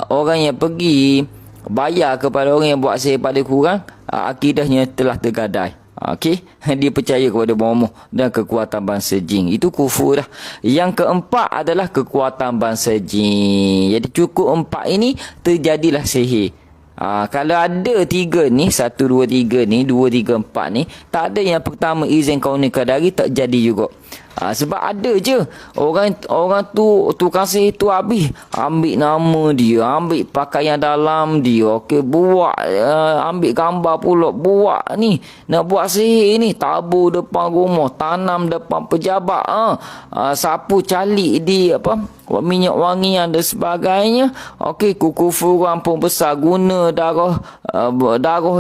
Speaker 1: orang yang pergi bayar kepada orang yang buat sihir paling kurang, akidahnya telah tergadai. Okey, dia percaya kepada bomoh dan kekuatan bangsa jin. Itu kufur dah. Yang keempat adalah kekuatan bangsa jin. Jadi cukup 4 ini, terjadilah sihir. Kalau ada 3 ni, 1, 2, 3 ni, 2, 3, 4 ni, tak ada yang pertama izin kauni qadari, tak jadi juga. Sebab ada je orang tu tukang sihir tu habis ambil nama dia, ambil pakaian dalam dia, okey, buat ambil gambar pula, buat ni nak buat sihir ni, tabur depan rumah, tanam depan pejabat, sapu calik di minyak wangian dan sebagainya. Okey, kekufuran pun besar, guna darah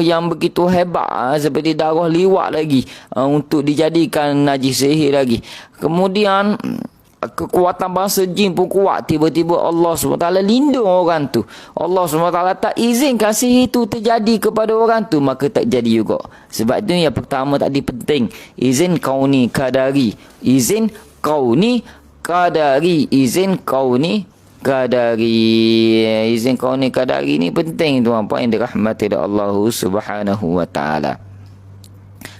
Speaker 1: yang begitu hebat, seperti darah liwat lagi, untuk dijadikan najis sihir lagi. Kemudian kekuatan bangsa jin pun kuat. Tiba-tiba Allah SWT lindung orang tu. Allah SWT tak izinkan sihir tu terjadi kepada orang tu, maka tak jadi juga. Sebab itu yang pertama tadi penting, izin kauni qadari. Izin kauni qadari. Izin kauni qadari. Izin kauni qadari ni penting tuan-puan yang dirahmati Allah Subhanahu wa taala.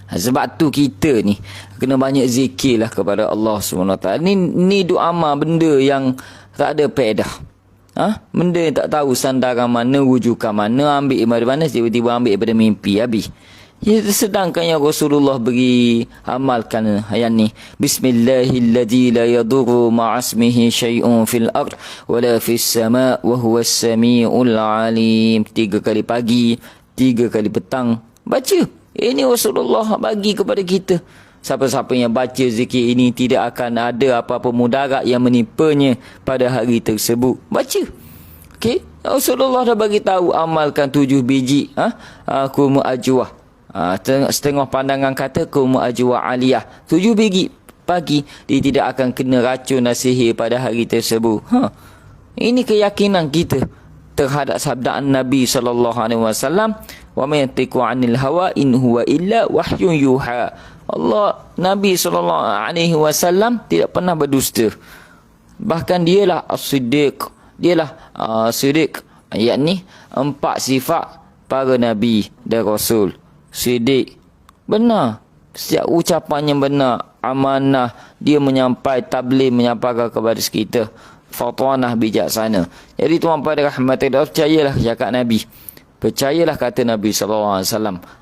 Speaker 1: Sebab tu kita ni kena banyak zikirlah kepada Allah SWT. Ni doa amal, benda yang tak ada faedah. Benda yang tak tahu sandaran mana, rujukan mana, ambil daripada mana, tiba-tiba ambil daripada mimpi, habis. Sedangkan yang Rasulullah beri amalkan yang ni, Bismillahilladzi la yadurru ma'asmihi syai'un fil ard wala fis sama' wa huwas sami'ul alim. 3 kali pagi, 3 kali petang baca. Ini Rasulullah bagi kepada kita. Siapa-siapa yang baca zikir ini, tidak akan ada apa-apa mudarat yang menipanya pada hari tersebut. Baca. Okey, Rasulullah dah bagi tahu amalkan 7 biji kurma ajwah. Setengah pandangan kata kum ajwa aliyah. 7 pagi dia tidak akan kena racun dan sihir pada hari tersebut. Ini keyakinan kita terhadap sabdaan Nabi sallallahu alaihi wasallam, wa may yantiqu 'anil hawa in huwa illa wahyun yuha. Allah, Nabi sallallahu alaihi wasallam tidak pernah berdusta. Bahkan dialah as-siddiq, dialah siddiq, yakni 4 sifat para nabi dan rasul. Siddiq, benar, setiap ucapannya benar, amanah, dia menyampai tabligh, menyampaikan kepada kita, fatwanah, bijaksana. Jadi tuan pada rahmatillah, percayalah cakap Nabi, percayalah kata Nabi SAW.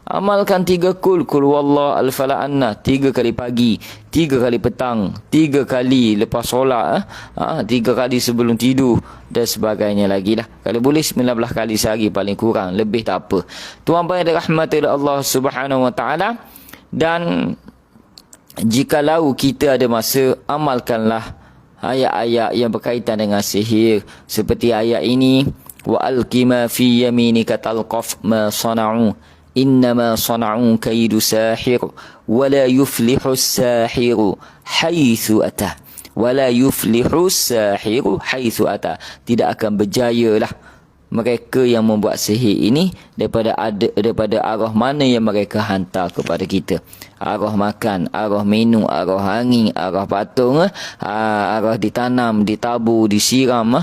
Speaker 1: Amalkan 3 kul wallah al-falaq anna, 3 kali pagi, 3 kali petang, 3 kali lepas solat, 3 kali sebelum tidur dan sebagainya lagi lah. Kalau boleh 19 kali sehari paling kurang, lebih tak apa. Tuan pada rahmatillah Allah Subhanahu wa taala. Dan jikalau kita ada masa, amalkanlah ayat-ayat yang berkaitan dengan sihir, seperti ayat ini, wa alqima fi yaminika talqaf ma sana'u innama sana'u kaidu sahir wa la yuflihu as-sahiru haitsu ata, wa la yuflihu as-sahiru haitsu ata. Tidak akan berjayalah mereka yang membuat sihir ini daripada arwah mana yang mereka hantar kepada kita. Arwah makan, arwah minum, arwah angin, arwah patung, arwah ditanam, ditabur, disiram,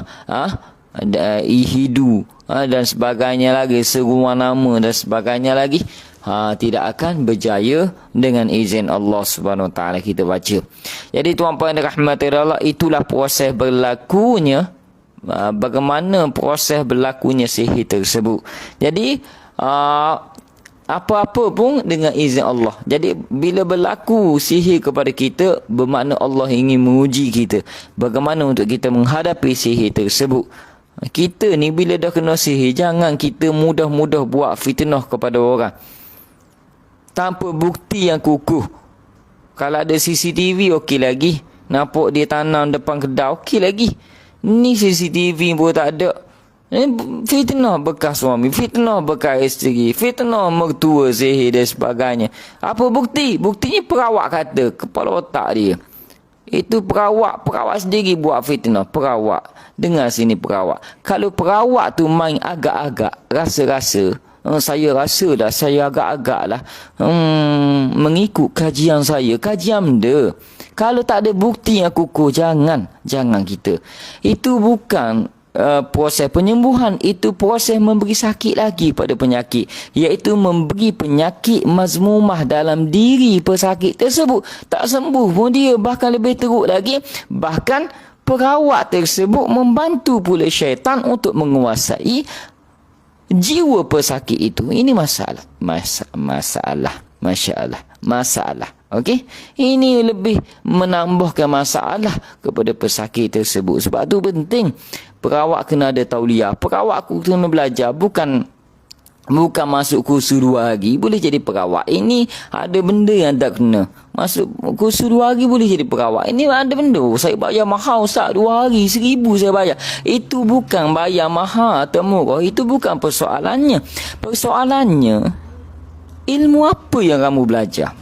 Speaker 1: ihidu, dan sebagainya lagi, seruan nama dan sebagainya lagi, tidak akan berjaya dengan izin Allah Subhanahu Wa Taala. Kita baca. Jadi tuan-tuan dan rahmatillah, itulah proses berlakunya, bagaimana proses berlakunya sihir tersebut. Jadi apa-apa pun dengan izin Allah. Jadi bila berlaku sihir kepada kita, bermakna Allah ingin menguji kita bagaimana untuk kita menghadapi sihir tersebut. Kita ni bila dah kena sihir, jangan kita mudah-mudah buat fitnah kepada orang tanpa bukti yang kukuh. Kalau ada CCTV okey lagi, nampak dia tanam depan kedai okey lagi. Ni CCTV pun tak ada. Fitnah bekas suami, fitnah bekas isteri, fitnah mertua, sihir dan sebagainya. Apa bukti? Buktinya perawak kata, kepala otak dia. Itu perawak sendiri buat fitnah. Perawak, dengar sini perawak. Kalau perawak tu main agak-agak, rasa-rasa, saya rasa dah, saya agak-agak lah mengikut kajian saya, kajian dia. Kalau tak ada bukti yang kukuh, jangan kita. Itu bukan proses penyembuhan, itu proses memberi sakit lagi pada penyakit, iaitu memberi penyakit mazmumah dalam diri pesakit tersebut. Tak sembuh pun dia, bahkan lebih teruk lagi, bahkan perawat tersebut membantu pula syaitan untuk menguasai jiwa pesakit itu. Ini masalah. Masya Allah. Masalah. Okey, ini lebih menambahkan masalah kepada pesakit tersebut. Sebab tu penting perawat kena ada tauliah. Perawat aku kena belajar, bukan masuk kursus 2 hari boleh jadi perawat. Ini ada benda yang tak kena. Masuk kursus 2 hari boleh jadi perawat. Ini ada benda, saya bayar mahal Ustaz, 2 hari 1,000 saya bayar. Itu bukan bayar mahal atau murah, itu bukan persoalannya. Persoalannya ilmu apa yang kamu belajar?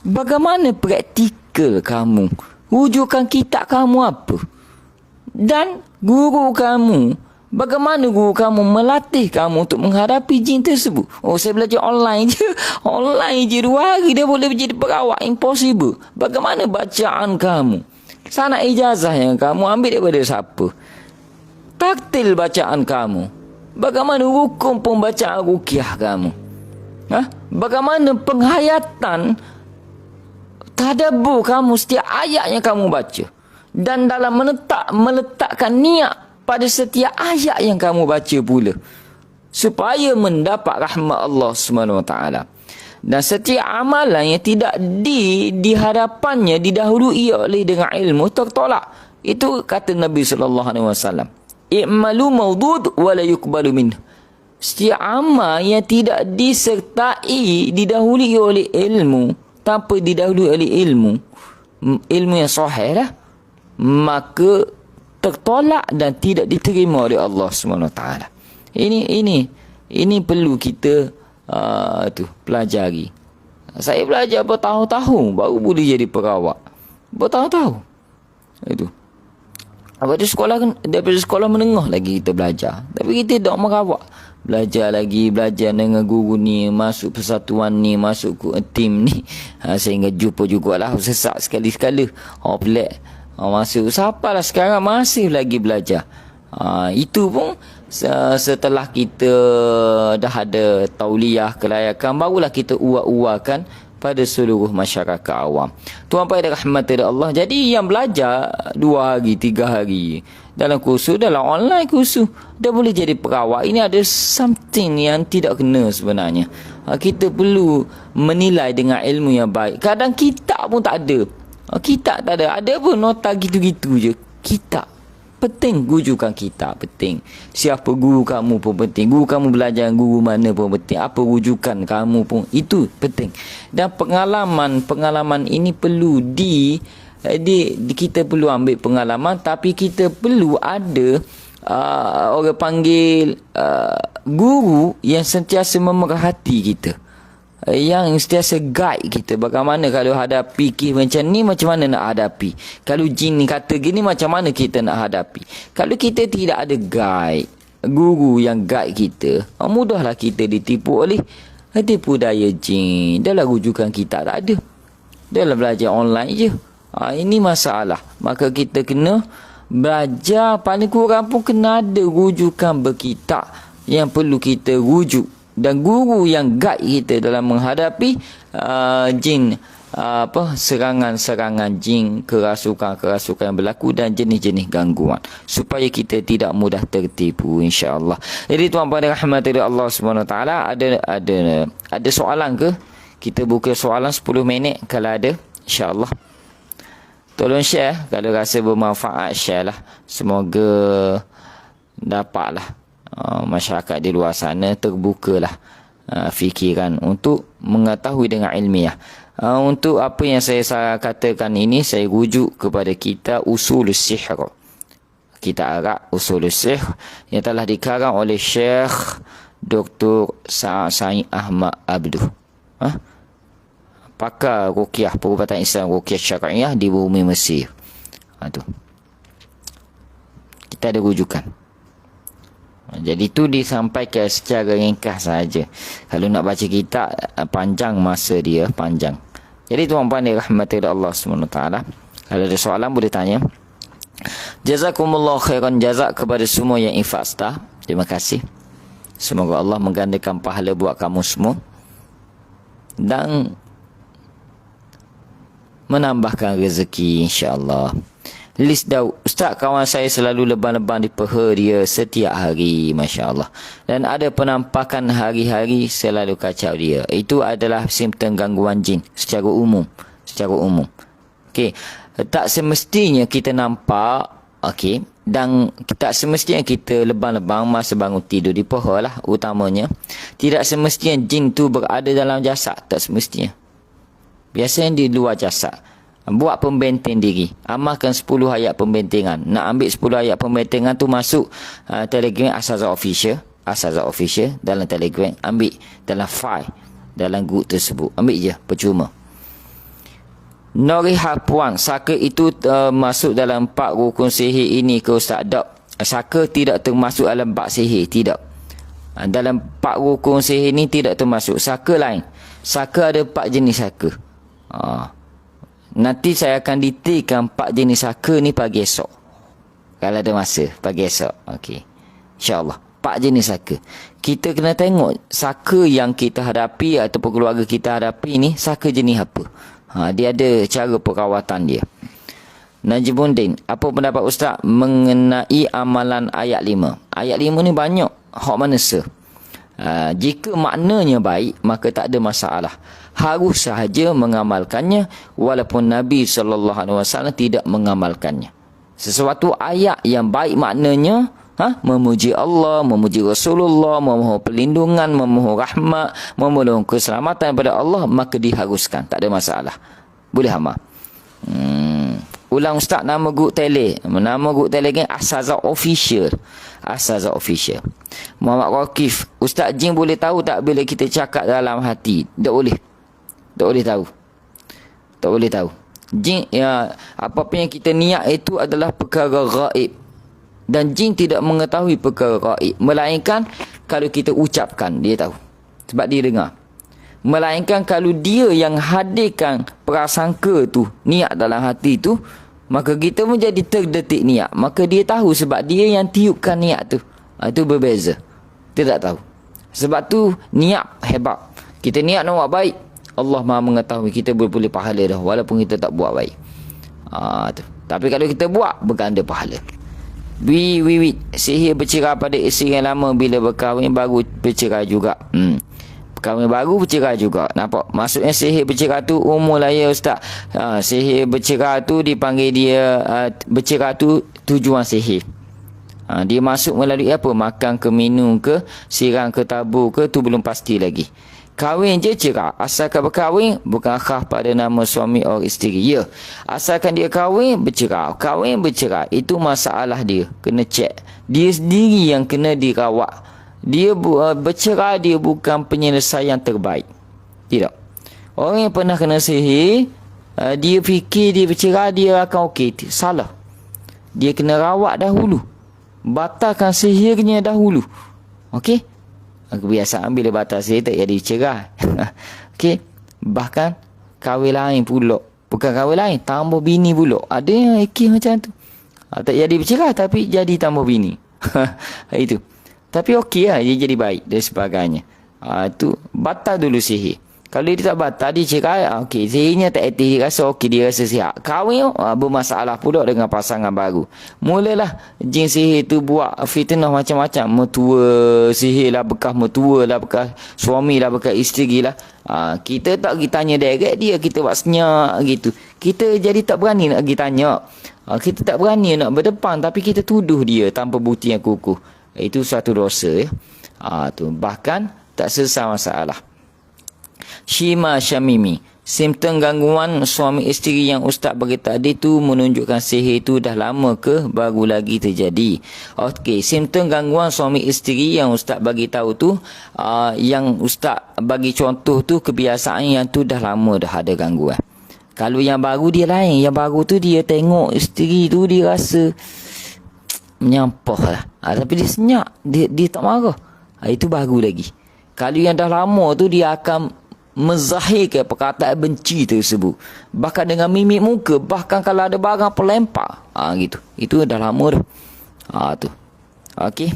Speaker 1: Bagaimana praktikal kamu? Rujukan kitab kamu apa? Dan guru kamu, bagaimana guru kamu melatih kamu untuk menghadapi jin tersebut? Oh, saya belajar online je. Online je 2 hari dia boleh menjadi perawat. Impossible. Bagaimana bacaan kamu? Sanad ijazah yang kamu ambil daripada siapa? Taktil bacaan kamu. Bagaimana hukum pembacaan ruqyah kamu? Bagaimana penghayatan tadabbur kamu setiap ayat yang kamu baca, dan dalam meletakkan niat pada setiap ayat yang kamu baca pula, supaya mendapat rahmat Allah SWT. Dan setiap amalan yang tidak di hadapannya didahului oleh dengan ilmu tertolak. Itu kata Nabi SAW, i'malu mawdud wa la yuqbalu minhu. Setiap amal yang tidak disertai, didahului oleh ilmu, tanpa didahului oleh ilmu yang sahih lah, maka tertolak dan tidak diterima oleh Allah SWT. Ini perlu kita tu pelajari. Saya belajar bertahun-tahun baru boleh jadi perawat. Bertahun-tahun. Itu. Daripada sekolah menengah lagi kita belajar. Tapi kita tak merawat. Belajar dengan guru ni, masuk persatuan ni, masuk tim ni. Sehingga jumpa jugalah sesak sekali-sekala. Pelik. Masuk. Sampailah sekarang masih lagi belajar. Itu pun setelah kita dah ada tauliah kelayakan, barulah kita uak-uakan pada seluruh masyarakat awam. Tuan pada rahmat Allah. Jadi yang belajar 2 hari, 3 hari dalam kursus, dalam online kursus, dah boleh jadi perawat. Ini ada something yang tidak kena sebenarnya. Kita perlu menilai dengan ilmu yang baik. Kadang kitab pun tak ada. Kitab tak ada. Ada pun nota gitu-gitu je. Kitab penting, rujukan kitab penting. Siapa guru kamu pun penting. Guru kamu belajar guru mana pun penting. Apa rujukan kamu pun itu penting. Dan pengalaman ini perlu kita perlu ambil pengalaman, tapi kita perlu ada orang panggil guru yang sentiasa memerhati kita, yang sentiasa guide kita. Bagaimana kalau hadapi kes macam ni, macam mana nak hadapi. Kalau jin ni kata gini, macam mana kita nak hadapi. Kalau kita tidak ada guide, guru yang guide kita, mudahlah kita ditipu oleh tipu daya jin. Dalam rujukan kita tak ada. Dalam belajar online je. Ini masalah. Maka kita kena belajar, paling kurang pun kena ada rujukan berkitab yang perlu kita rujuk. Dan guru yang guide kita dalam menghadapi jin, serangan-serangan jin, kerasukan-kerasukan yang berlaku dan jenis-jenis gangguan, supaya kita tidak mudah tertipu, insya-Allah. Jadi tuan pada rahmat Allah Subhanahu taala, ada soalan ke? Kita buka soalan 10 minit kalau ada, insya-Allah. Tolong share kalau rasa bermanfaat, share lah. Semoga dapatlah masyarakat di luar sana terbukalah fikiran untuk mengetahui dengan ilmiah. Untuk apa yang saya katakan ini, saya rujuk kepada kita Usulus Sihr, kitab Arab Usulus Sihr yang telah dikarang oleh Syekh Dr. Sa'id Ahmad Abduh, pakar ruqyah, perubatan Islam ruqyah syar'iyah di bumi Mesir. Tu kita ada rujukan. Jadi itu disampaikan secara ringkas saja. Kalau nak baca kitab panjang, masa dia panjang. Jadi tuan-tuan dirahmati Allah SWT, kalau ada soalan boleh tanya. Jazakumullah khairan jazak kepada semua yang infak star. Terima kasih. Semoga Allah menggandakan pahala buat kamu semua dan menambahkan rezeki, insya-Allah. List Daud, Ustaz, kawan saya selalu leban-leban di peha dia setiap hari, masya-Allah. Dan ada penampakan hari-hari selalu kacau dia. Itu adalah simptom gangguan jin secara umum. Okey, tak semestinya kita nampak, okey, dan tak semestinya kita leban-leban masa bangun tidur di peha lah utamanya. Tidak semestinya jin tu berada dalam jasad, tak semestinya. Biasanya di luar jasad. Buat pembenteng diri. Amalkan 10 ayat pembentengan. Nak ambil 10 ayat pembentengan tu masuk Telegram Asazah Official dalam Telegram. Ambil dalam file, dalam group tersebut. Ambil je, percuma. Noriha Puang, saka itu masuk dalam 4 rukun sihir ini ke Ustaz? Tak. Saka tidak termasuk dalam bab sihir, tidak. Dalam 4 rukun sihir ini tidak termasuk. Saka lain. Saka ada 4 jenis saka. Nanti saya akan detailkan 4 jenis saka ni pagi esok. Kalau ada masa, pagi esok. Okey. InsyaAllah. 4 jenis saka. Kita kena tengok saka yang kita hadapi ataupun keluarga kita hadapi ni, saka jenis apa. Dia ada cara perawatan dia. Najibuddin, apa pendapat Ustaz mengenai amalan ayat 5? Ayat 5 ni banyak hak manusia. Jika maknanya baik, maka tak ada masalah. Harus sahaja mengamalkannya, walaupun Nabi SAW tidak mengamalkannya. Sesuatu ayat yang baik maknanya, memuji Allah, memuji Rasulullah, memohon perlindungan, memohon rahmat, memohon keselamatan daripada Allah, maka diharuskan, tak ada masalah. Boleh amal. Ulang ustaz nama grup tele. Nama grup tele kan Asazah Official. Asazah Official. Muhammad Waqif. Ustaz Jin boleh tahu tak bila kita cakap dalam hati? Tak boleh. Tak boleh tahu. Tak boleh tahu. Jin, ya, apa-apa yang kita niat itu adalah perkara gaib. Dan jin tidak mengetahui perkara gaib. Melainkan kalau kita ucapkan, dia tahu. Sebab dia dengar. Melainkan kalau dia yang hadirkan prasangka tu, niat dalam hati tu, maka kita menjadi terdetik niat. Maka dia tahu sebab dia yang tiupkan niat tu. Itu berbeza. Dia tak tahu. Sebab tu niat hebat. Kita niat nak buat baik, Allah Maha mengetahui, kita boleh pahala dah walaupun kita tak buat baik. Tu. Tapi kalau kita buat, berganda pahala. Sihir bercerai pada isteri yang lama bila berkahwin baru bercerai juga. Kahwin baru bercerai juga. Nampak? Maksudnya sihir bercerai tu umur lah ya ustaz. Sihir bercerai tu dipanggil dia bercerai tu tujuan sihir. Dia masuk melalui apa? Makan ke, minum ke, sirang ke, tabur ke, tu belum pasti lagi. Kahwin je cerai. Asalkan berkahwin bukan khas pada nama suami atau isteri. Ya. Asalkan dia kahwin bercerai. Kahwin bercerai. Itu masalah dia. Kena cek. Dia sendiri yang kena dirawat. Dia bercerai, dia bukan penyelesaian terbaik. Tidak. Orang yang pernah kena sihir, dia fikir dia bercerai, dia akan okey. Salah. Dia kena rawat dahulu. Batalkan sihirnya dahulu. Okey? Kebiasaan bila batal sihir tak jadi cerai. Okey? Bahkan kahwin lain pula. Bukan kahwin lain, tambah bini pula. Ada yang ikir macam tu. Tak jadi bercerai tapi jadi tambah bini. Itu. Tapi okey lah, dia jadi baik dan sebagainya. Itu batal dulu sihir. Kalau dia tak batal, dia cerai, okey, sihirnya tak aktif, dia rasa okey, dia rasa sihat. Kahwin, bermasalah pula dengan pasangan baru. Mulalah jin sihir tu buat fitnah macam-macam. Mertua sihir lah, bekas mertua lah, bekas suami lah, bekas isteri lah. Kita tak pergi tanya direct dia, kita buat senyap gitu. Kita jadi tak berani nak pergi tanya. Kita tak berani nak berdepan, tapi kita tuduh dia tanpa bukti yang kukuh. Itu satu dosa ya. Tu bahkan tak selesai masalah. Shima Syamimi. Simptom gangguan suami isteri yang ustaz bagi tadi tu menunjukkan sihir tu dah lama ke baru lagi terjadi. Okey, simptom gangguan suami isteri yang ustaz bagi tahu tu, yang ustaz bagi contoh tu kebiasaan yang tu dah lama dah ada gangguan. Kalau yang baru dia lain, yang baru tu dia tengok isteri tu dia rasa menyampah lah. Tapi dia senyap. Dia tak marah. Itu baru lagi. Kalau yang dah lama tu dia akan menzahirkan perkataan benci tersebut. Bahkan dengan mimik muka. Bahkan kalau ada barang pelempar. Gitu. Itu dah lama dah. Tu. Okey.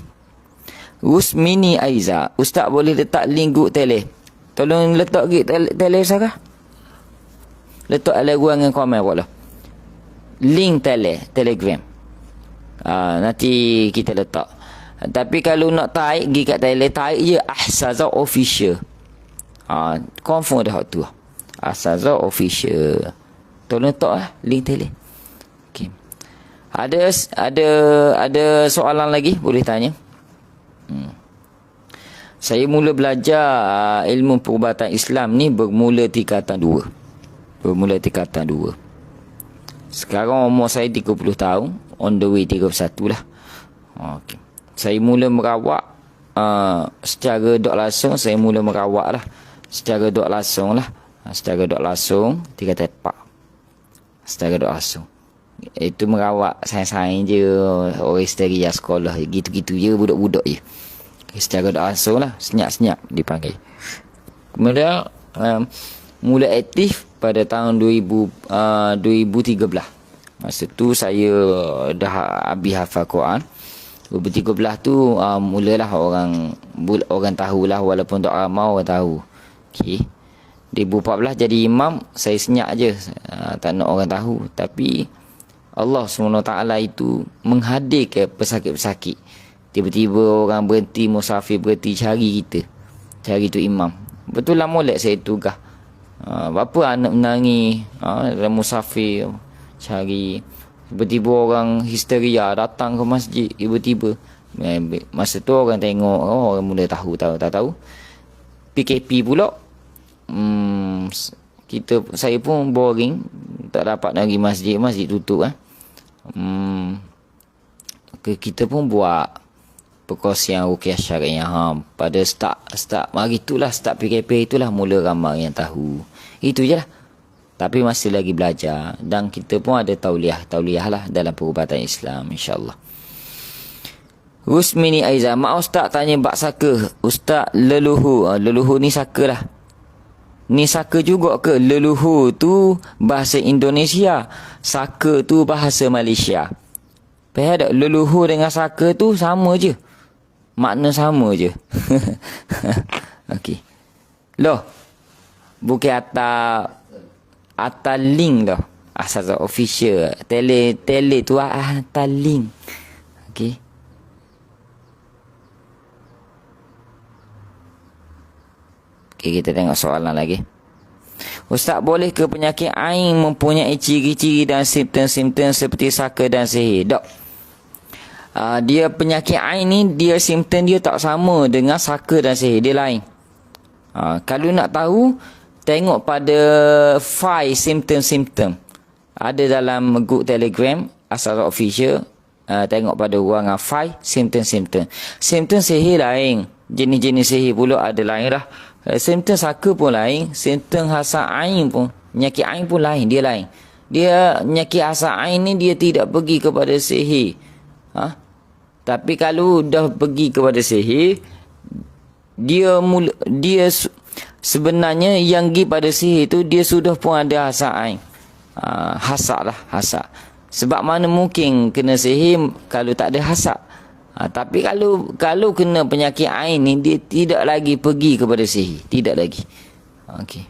Speaker 1: Rusmini Aiza. Ustaz boleh letak link grup tele. Tolong letak tele Sarah. Letak ala ruangan komen pula. Link Telegram. Nanti kita letak. Tapi kalau nak tarik, pergi kat Thailand, tarik je Asazah Official. Confirm dah tu. Asazah Official. Tolong letak lah link Thailand. Okay. Ada soalan lagi boleh tanya. Saya mula belajar ilmu perubatan Islam ni bermula tingkatan 2. Sekarang umur saya 30 tahun. On the way 31 lah. Okay. Saya mula merawat secara dok langsung. Saya mula merawat lah secara dok langsung lah. Secara dok langsung 3 tepak. Secara dok langsung. Itu merawat sayang-sayang je. Orang isteri yang sekolah. Gitu-gitu je. Budak-budak je. Secara dok langsung lah. Senyap-senyap dipanggil. Kemudian mula aktif pada tahun 2013. Masa tu saya dah habis hafal Quran. 2013 tu mulalah orang tahulah, walaupun tak ramai orang tahu. Okey. 2014 jadi imam, saya senyap je. Tak nak orang tahu. Tapi Allah SWT itu menghadirkan pesakit-pesakit. Tiba-tiba orang berhenti, musafir berhenti cari kita. Cari tu imam. Betul lah molek saya tugas. Bapa anak menangis dalam musafir cari. Tiba-tiba orang histeria datang ke masjid. Tiba-tiba masa tu orang tengok, orang mula tahu tak tahu. PKP pula. Saya pun boring. tak dapat nak pergi masjid, masjid tutup kita pun buat perkongsian ruqyah syariah pada start mari itulah start PKP itulah mula ramai yang tahu. Itu je lah. Tapi masih lagi belajar dan kita pun ada tauliah lah dalam perubatan Islam, insya-Allah. Rusmini Aizah, mak ustaz tanya bab saka. Ustaz, leluhur ni saka lah. Ni saka juga ke? Leluhur tu bahasa Indonesia, saka tu bahasa Malaysia. Faham tak? Leluhur dengan saka tu sama je. Makna sama je. Okey. Loh. Bukan atas link dah. Asal official. Tele tu atas link. Okey. Okey, kita tengok soalan lagi. Ustaz, boleh ke penyakit ain mempunyai ciri-ciri dan simptom-simptom seperti saka dan sihir? Tak. Dia penyakit ain ni, dia simptom dia tak sama dengan saka dan sihir. Dia lain. Kalau nak tahu, tengok pada file simptom-simptom. Ada dalam group Telegram, Asal Official. Tengok pada ruangan file simptom-simptom. Simptom sihir lain. Jenis-jenis sihir pula ada lain lah. Simptom saka pun lain, simptom hasad ain pun, penyakit ain pun lain, dia lain. Dia penyakit hasad ain ni dia tidak pergi kepada sihir. Tapi kalau dah pergi kepada sihir, dia sebenarnya yang pergi pada sihir tu dia sudah pun ada hasad ain. Hasad lah, hasad. Sebab mana mungkin kena sihir kalau tak ada hasad? Tapi kalau kena penyakit ain ni, dia tidak lagi pergi kepada sihir. Tidak lagi. Okey.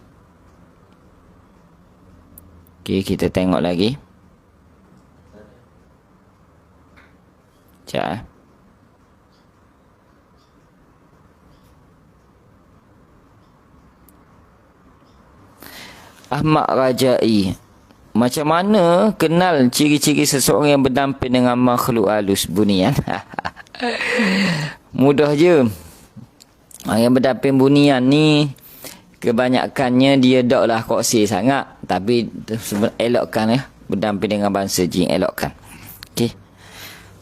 Speaker 1: Okey, kita tengok lagi. Sekejap. Ahmad Rajai. Macam mana kenal ciri-ciri seseorang yang berdamping dengan makhluk halus bunian? Mudah je. Yang berdamping bunian ni kebanyakannya dia taklah koksi sangat, tapi elokkan berdamping dengan bangsa jin, elokkan. Okey.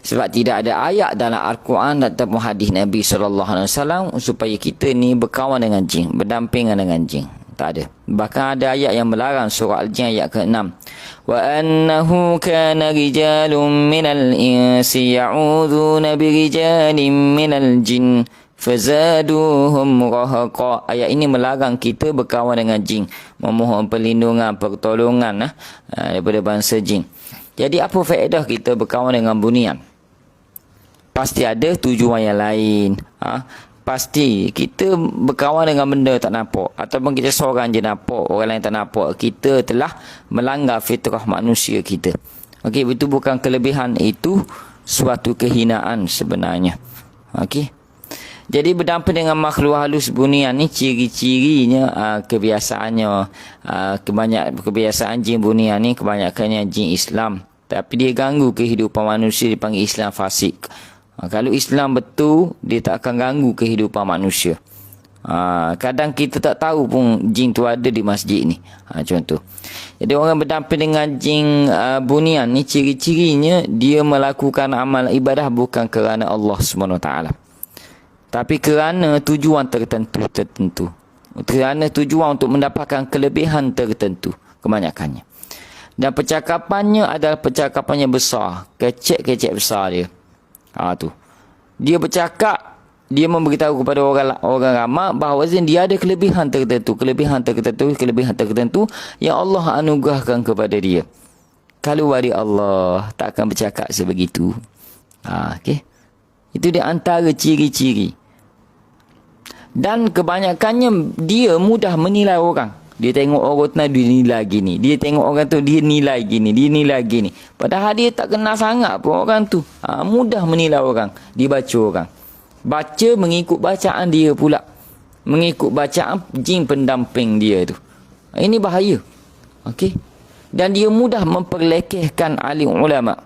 Speaker 1: Sebab tidak ada ayat dalam Al-Quran ataupun hadis Nabi SAW supaya kita ni berkawan dengan jin, berdampingan dengan jin. Tak ada. Bahkan ada ayat yang melarang, surah Al-Jin ayat ke-6. Wa annahu kana rijalun minal insi ya'udhuna birijalin minal jin fazaduhum rahaqa. Ayat ini melarang kita berkawan dengan jin, memohon perlindungan, pertolongan daripada bangsa jin. Jadi apa faedah kita berkawan dengan bunian? Pasti ada tujuan yang lain. Pasti kita berkawan dengan benda tak nampak, ataupun kita seorang je nampak, orang lain tak nampak, kita telah melanggar fitrah manusia kita. Okey, itu bukan kelebihan, itu suatu kehinaan sebenarnya. Okey. Jadi berdamping dengan makhluk halus bunian ni ciri-cirinya, kebiasaannya, kebiasaan jin bunian ni kebanyakannya jin Islam, tapi dia ganggu kehidupan manusia, dipanggil Islam fasik. Kalau Islam betul, dia tak akan ganggu kehidupan manusia. Kadang kita tak tahu pun jin tu ada di masjid ni. Contoh. Jadi orang berdamping dengan jin bunian ni, ciri-cirinya dia melakukan amal ibadah bukan kerana Allah SWT, tapi kerana tujuan tertentu. Kerana tujuan untuk mendapatkan kelebihan tertentu, kebanyakannya. Dan percakapannya adalah percakapannya besar. Kecek-kecek besar dia. Tu. Dia bercakap, dia memberitahu kepada orang ramai bahawa dia ada kelebihan tertentu yang Allah anugerahkan kepada dia. Kalau wali Allah tak akan bercakap sebegitu. Okey. Itu di antara ciri-ciri. Dan kebanyakannya dia mudah menilai orang. Dia tengok orang tu dia nilai gini. Dia tengok orang tu dia nilai gini. Dia nilai gini. Padahal dia tak kenal sangat pun orang tu. Mudah menilai orang. Dia baca orang. Baca mengikut bacaan dia pula. Mengikut bacaan jin pendamping dia tu. Ini bahaya. Okey. Dan dia mudah memperlekehkan alim ulama.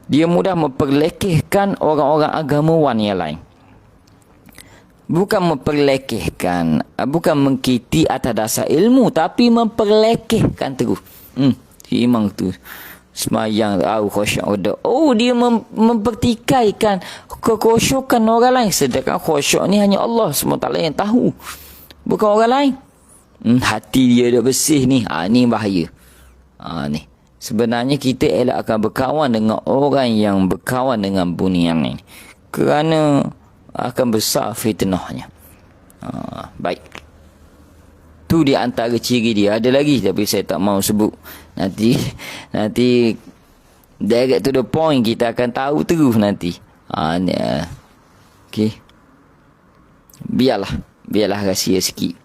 Speaker 1: Dia mudah memperlekehkan orang-orang agamawan yang lain. Bukan memperlekehkan, bukan mengkiti atas dasar ilmu, tapi memperlekehkan terus. Imam tu semayang khusyuk ada. Dia mempertikaikan kekhusyukan orang lain, sedangkan khusyuk ni hanya Allah SWT yang tahu, bukan orang lain. Hati dia dah bersih ni. Ni bahaya. Ni sebenarnya kita elakkan berkawan dengan orang yang berkawan dengan bunian ni, kerana akan besar fitnahnya. Baik, tu di antara ciri dia. Ada lagi tapi saya tak mau sebut. Nanti direct to the point, kita akan tahu terus nanti. Okey, biarlah rahsia sikit.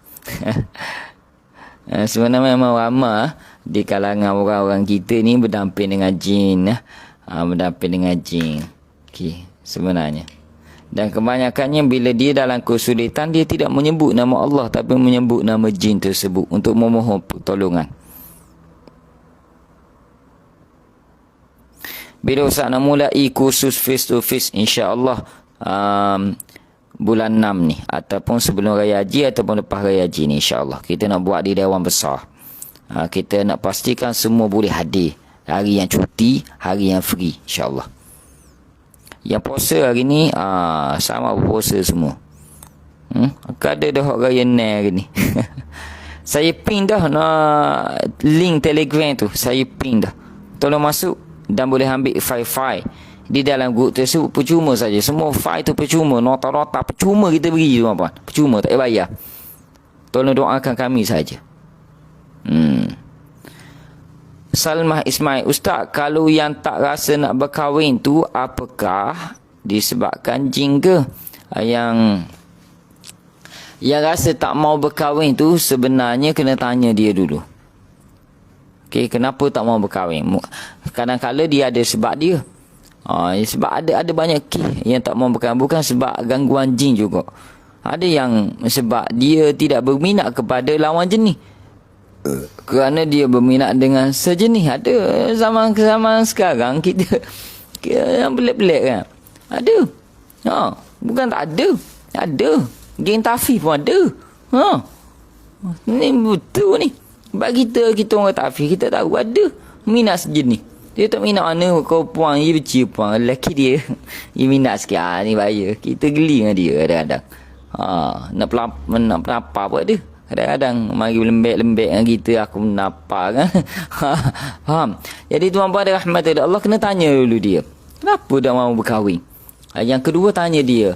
Speaker 1: Sebenarnya memang ramai di kalangan orang-orang kita ni berdamping dengan jin. Berdamping dengan jin. Okey, sebenarnya. Dan kebanyakannya bila dia dalam kesulitan, dia tidak menyebut nama Allah, tapi menyebut nama jin tersebut untuk memohon pertolongan. Bila Ustaz nak mulai kursus face to face, insya-Allah bulan 6 ni, ataupun sebelum Raya Haji ataupun lepas Raya Haji ni, insya-Allah kita nak buat di Dewan Besar. Kita nak pastikan semua boleh hadir. Hari yang cuti, hari yang free, insya-Allah. Yang puasa hari ni sama berpuasa semua. Ada dah Raya Nai hari ni. Saya pin dah link Telegram tu. Saya pin dah. Tolong masuk dan boleh ambil file-file di dalam grup tersebut. Percuma saja. Semua file tu percuma. Nota-nota percuma kita beri, tuan-tuan. Percuma, tak payah bayar. Tolong doakan kami saja. Salmah Ismail, Ustaz, kalau yang tak rasa nak berkahwin tu, apakah disebabkan jin ke? Yang rasa tak mau berkahwin tu sebenarnya kena tanya dia dulu. Okey, kenapa tak mau berkahwin? Kadang-kadang dia ada sebab dia. Sebab ada banyak kes yang tak mau berkahwin, bukan sebab gangguan jin juga. Ada yang sebab dia tidak berminat kepada lawan jenis, kerana dia berminat dengan sejenis. Ada zaman sekarang kita yang pelik-pelik kan. Ada. Bukan tak ada. Ada. Geng Tafiz pun ada. Ni betul ni. Sebab kita orang Tafiz, kita tahu ada minat sejenis. Dia tak minat mana kau puan, dia benci puan. Lelaki dia minat sikit. Ni bahaya. Kita geli dengan dia kadang-kadang. Nak pelapar apa dia. Kadang-kadang mari lembek-lembek dengan kita, aku menapa kan. Faham? Jadi tuan-tuan dan rahmatullah, Allah kena tanya dulu dia, kenapa dah mahu berkahwin? Yang kedua, tanya dia,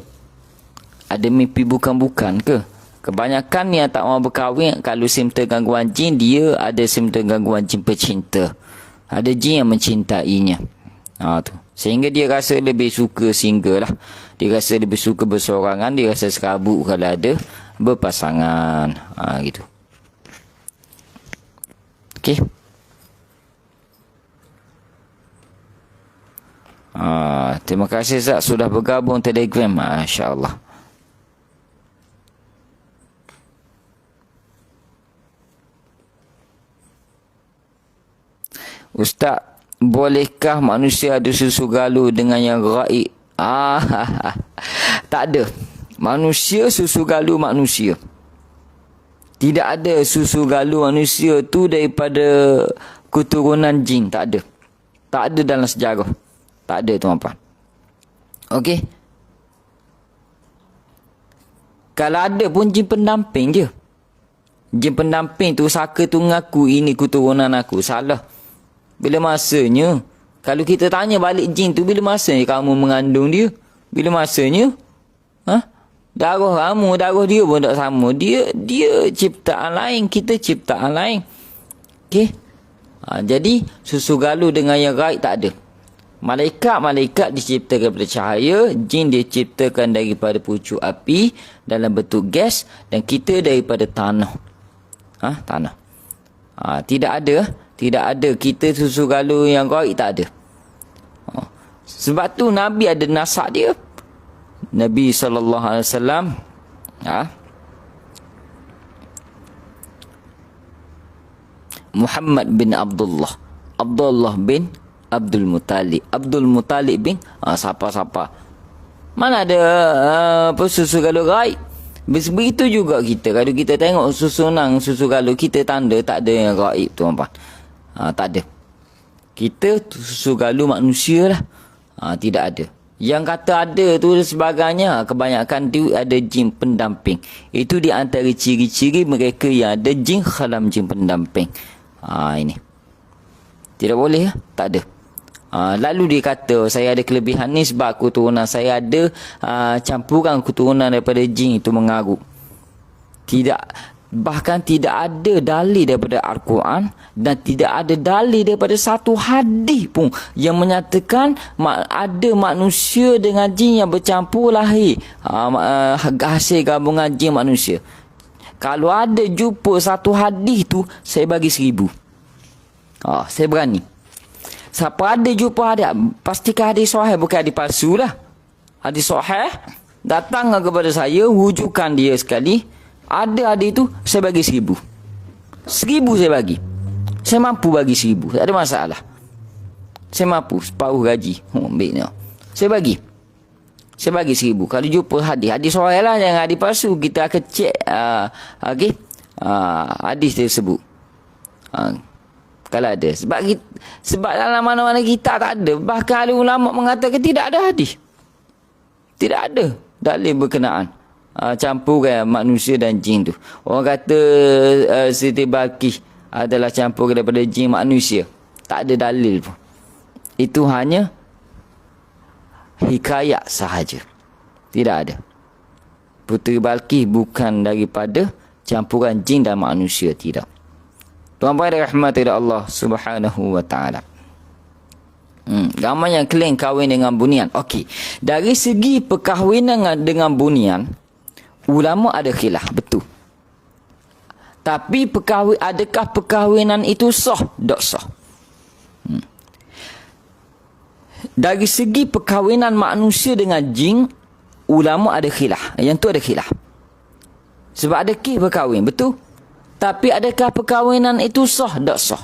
Speaker 1: ada mimpi bukan-bukan ke? Kebanyakan yang tak mahu berkahwin, kalau simptom gangguan jin, dia ada simptom gangguan jin pecinta. Ada jin yang mencintainya. Tu. Sehingga dia rasa lebih suka single lah. Dia rasa lebih suka bersorangan, dia rasa serabut kalau ada berpasangan. Gitu. Okey. Terima kasih Zak sudah bergabung Telegram. Masya-Allah. Ustaz, bolehkah manusia ada susu galuh dengan yang gaib? Tak ada. Manusia susu galuh manusia. Tidak ada susu galuh manusia tu daripada keturunan jin. Tak ada. Tak ada dalam sejarah. Tak ada, tuan-tuan. Okey. Kalau ada pun jin pendamping je. Jin pendamping tu saka tu ngaku ini keturunan aku. Salah. Bila masanya, kalau kita tanya balik jin tu, bila masanya kamu mengandung dia? Bila masanya? Darah kamu, darah dia pun tak sama. Dia ciptaan lain, kita ciptaan lain. Okey. Jadi susu galuh dengan yang gaib tak ada. Malaikat diciptakan daripada cahaya, jin diciptakan daripada pucuk api dalam bentuk gas, dan kita daripada tanah. Tanah. Tidak ada kita susu galuh yang gaib, tak ada. Sebab tu Nabi ada nasab dia. Nabi SAW Muhammad bin Abdullah bin Abdul Muttalib bin siapa-siapa. Mana ada susu galuh gaib. Begitu juga kita. Kalau kita tengok susunan susu galuh, kita tanda tak ada yang gaib, tuan-tuan. Tak ada. Kita susu galu manusia lah. Tidak ada. Yang kata ada tu sebagainya, kebanyakan tu ada jin pendamping. Itu di antara ciri-ciri mereka yang ada jin khalam, jin pendamping. Ini. Tidak boleh ya? Tak ada. Lalu dia kata, saya ada kelebihan ni sebab keturunan saya ada campuran keturunan daripada jin itu mengarut. Tidak. Bahkan tidak ada dalil daripada Al-Quran dan tidak ada dalil daripada satu hadis pun yang menyatakan ada manusia dengan jin yang bercampur lahir hasil gabungan jin manusia. Kalau ada jumpa satu hadis tu, saya bagi 1000. Saya berani. Siapa ada jumpa hadis, pastikan hadis sahih, bukan hadis palsu lah. Hadis sahih, datang kepada saya, wujudkan dia sekali. Ada itu, saya bagi 1000. 1000 saya bagi. Saya mampu bagi 1000. Tak ada masalah. Saya mampu. Separuh gaji. Baiknya. Saya bagi. Saya bagi 1000. Kalau jumpa hadis. Hadis sahih lah. Jangan hadis palsu. Kita akan cek. Hadis tersebut. Kalau ada. Sebab dalam mana-mana kita tak ada. Bahkan ada ulama mengatakan tidak ada hadis. Tidak ada dalil berkenaan campuran manusia dan jin tu. Orang kata Siti Balqis adalah campur daripada jin manusia. Tak ada dalil pun. Itu hanya hikayat sahaja. Tidak ada. Puteri Balqis bukan daripada campuran jin dan manusia. Tidak. Tuan-tuan rahmati Allah Subhanahu wa ta'ala. Ramai yang klaim kahwin dengan bunian. Okey. Dari segi perkahwinan dengan bunian, ulama ada khilaf, betul. Tapi adakah perkahwinan itu sah? Tak sah. Dari segi perkahwinan manusia dengan jin, ulama ada khilaf. Yang tu ada khilaf. Sebab ada kes berkahwin, betul. Tapi adakah perkahwinan itu sah? Tak sah.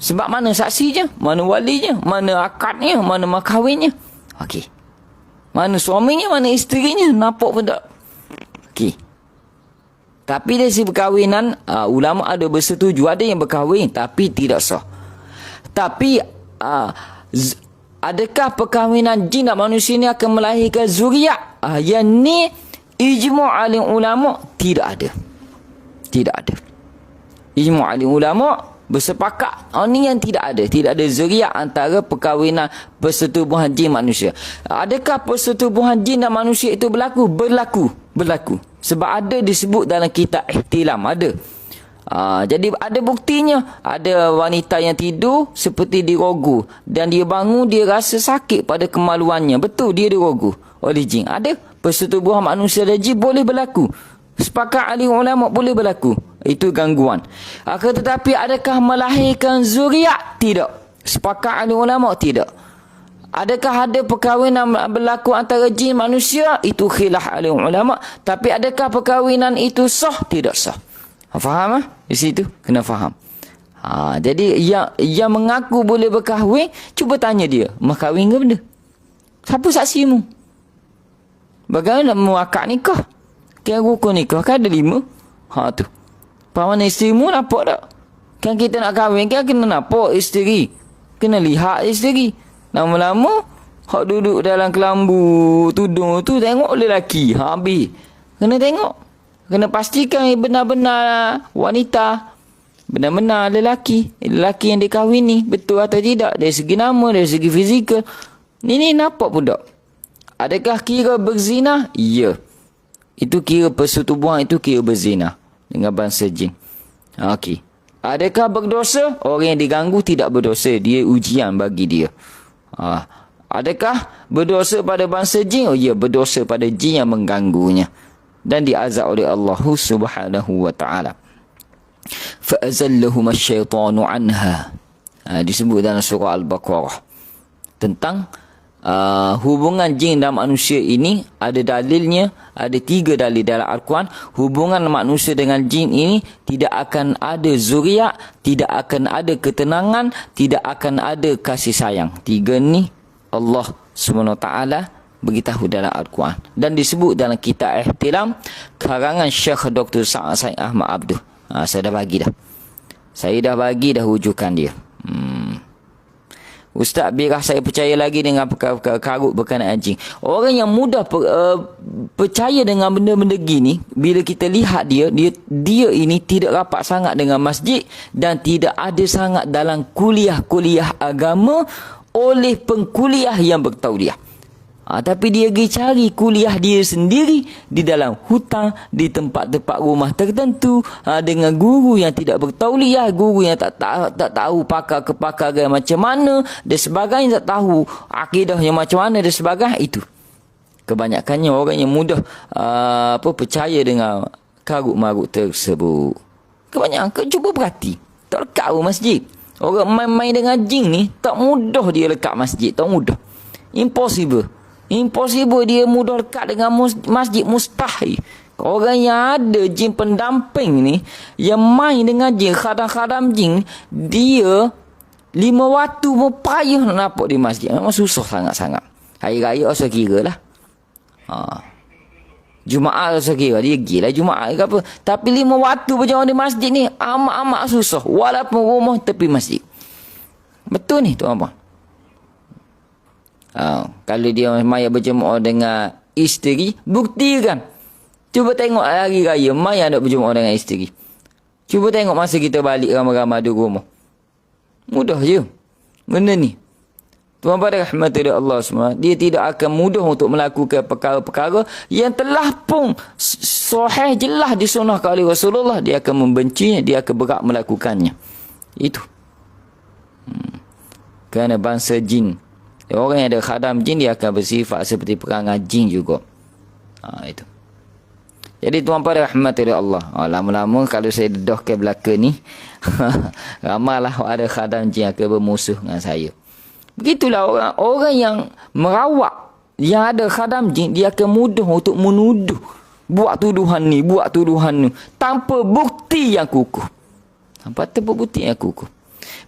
Speaker 1: Sebab mana saksinya? Mana walinya? Mana akadnya? Mana mahkahwinnya? Okey. Mana suaminya? Mana isterinya? Nampak pun tak? Okey. Tapi dari segi perkahwinan, ulama ada bersetuju, ada yang berkahwin tapi tidak sah. Tapi adakah perkahwinan jin dan manusia ini akan melahirkan zuriat? Yang ni ijma' alim ulama tidak ada. Tidak ada. Ijma' alim ulama bersepakat ni yang tidak ada. Tidak ada zuriat antara perkahwinan persetubuhan jin manusia. Adakah persetubuhan jin dan manusia itu berlaku? Berlaku. Sebab ada disebut dalam kitab ihtilam. Ada. Jadi ada buktinya. Ada wanita yang tidur seperti dirogu. Dan dia bangun, dia rasa sakit pada kemaluannya. Betul, dia dirogu oleh jin. Ada. Persetubuhan manusia dan jin boleh berlaku. Sepakat ahli ulama boleh berlaku. Itu gangguan. Tetapi adakah melahirkan zuriat? Tidak. Sepakat ahli ulama? Tidak. Adakah ada perkahwinan berlaku antara jin manusia? Itu khilaf ahli ulama. Tapi adakah perkahwinan itu sah? Tidak sah. Faham? Di situ kena faham. Jadi yang mengaku boleh berkahwin, cuba tanya dia, berkahwin ke benda? Siapa saksimu? Bagaimana nak muakad nikah? Kira rukun nikah kan ada 5. Tu. Paman isterimu nampak tak? Kan kita nak kahwin kan kena nampak isteri. Kena lihat isteri. Lama-lama hak duduk dalam kelambu tudung tu tengok lelaki. Habis. Kena tengok. Kena pastikan benar-benar wanita. Benar-benar lelaki. Lelaki yang dikahwini. Betul atau tidak. Dari segi nama, dari segi fizikal. Ni nampak pun tak? Adakah kira berzina? Ya. Itu kira persetubuhan, itu kira berzina dengan bangsa jin. Okey. Adakah berdosa? Orang yang diganggu tidak berdosa. Dia ujian bagi dia. Adakah berdosa pada bangsa jin? Oh ya, berdosa pada jin yang mengganggunya. Dan diazab oleh Allah Subhanahu wa ta'ala. فَأَزَلَّهُمَا الشَّيْطَانُ عَنْهَا. Disebut dalam surah Al-Baqarah. Tentang hubungan jin dan manusia ini ada dalilnya, ada 3 dalil dalam Al-Quran. Hubungan manusia dengan jin ini tidak akan ada zuriat, tidak akan ada ketenangan, tidak akan ada kasih sayang. 3 ni Allah SWT beritahu dalam Al-Quran dan disebut dalam kitab Ihtilam karangan Syekh Dr. Sa'ad Said Ahmad Abduh. Saya dah bagi dah. Saya dah bagi dah rujukan dia. Ustaz, biarlah saya percaya lagi dengan perkara-perkara karut berkenaan jin. Orang yang mudah percaya dengan benda-benda gini, bila kita lihat dia ini tidak rapat sangat dengan masjid dan tidak ada sangat dalam kuliah-kuliah agama oleh pengkuliah yang bertauliah. Tapi dia pergi cari kuliah dia sendiri di dalam hutan, di tempat-tempat rumah tertentu, dengan guru yang tidak bertauliah, guru yang tak tahu pakar-kepakaran macam mana dan sebagainya, tak tahu akidahnya macam mana dan sebagainya. Itu kebanyakannya orang yang mudah percaya dengan karut-marut tersebut. Kebanyakan, cuba perhati, tak lekat masjid. Orang main-main dengan jin ni tak mudah dia lekat masjid, tak mudah. Impossible dia mudah dekat dengan masjid, mustahil. Orang yang ada jin pendamping ni, yang main dengan jin, khadam-khadam jin, dia 5 waktu pun payah nak nampak di masjid. Memang susah sangat-sangat. Hari raya usah kira lah. Jumaat usah kira, dia gila Jumaat ke apa. Tapi 5 waktu berjamaah di masjid ni amat-amat susah. Walaupun rumah tepi masjid. Betul ni tuan-tuan. Kalau dia maya berjemaah dengan isteri, buktikan. Cuba tengok hari raya maya nak berjemaah dengan isteri. Cuba tengok masa kita balik ramai-ramai di rumah. Mudah je benda ni. Tuan-tuan rahmati Allah semua, dia tidak akan mudah untuk melakukan perkara-perkara yang telah pun sahih jelas disunahkan oleh Rasulullah. Dia akan membencinya, dia akan berat melakukannya. Itu. Kerana bangsa jin, orang yang ada khadam jin, dia akan bersifat seperti perangai jin juga. Itu. Jadi tuan-tuan rahmati Allah, lama-lama kalau saya dedah ke belakang ni, ramailah ada khadam jin akan bermusuh dengan saya. Begitulah orang yang merawat, yang ada khadam jin, dia akan mudah untuk menuduh, buat tuduhan ni, tanpa bukti yang kukuh. Tanpa bukti yang kukuh.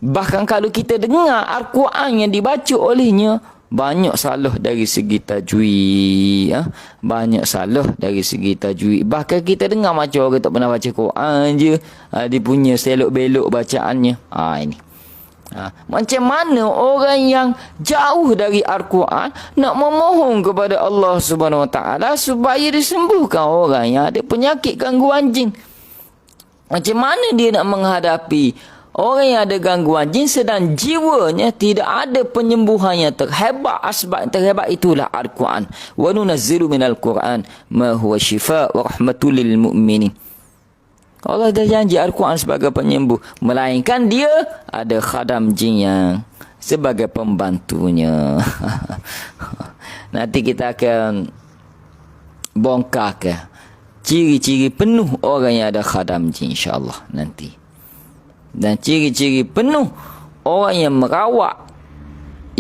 Speaker 1: Bahkan kalau kita dengar Al-Quran yang dibaca olehnya, banyak salah dari segi tajwid, banyak salah dari segi tajwid. Bahkan kita dengar macam orang tak pernah baca Quran je, dia punya selok-belok bacaannya. Ini. Macam mana orang yang jauh dari Al-Quran nak memohon kepada Allah Subhanahu Wa Taala supaya disembuhkan orang yang ada penyakit gangguan jin? Macam mana dia nak menghadapi orang yang ada gangguan jin sedang jiwanya tidak ada penyembuhan yang terhebat? Asbab yang terhebat itulah Al-Quran. Wa nunazzilu minal Quran ma huwa shifa' wa rahmatul lil mu'minin. Allah dah janji Al-Quran sebagai penyembuh, melainkan dia ada khadam jin yang sebagai pembantunya. Nanti kita akan bongkar ciri-ciri penuh orang yang ada khadam jin, insya-Allah nanti. Dan ciri-ciri penuh orang yang merawat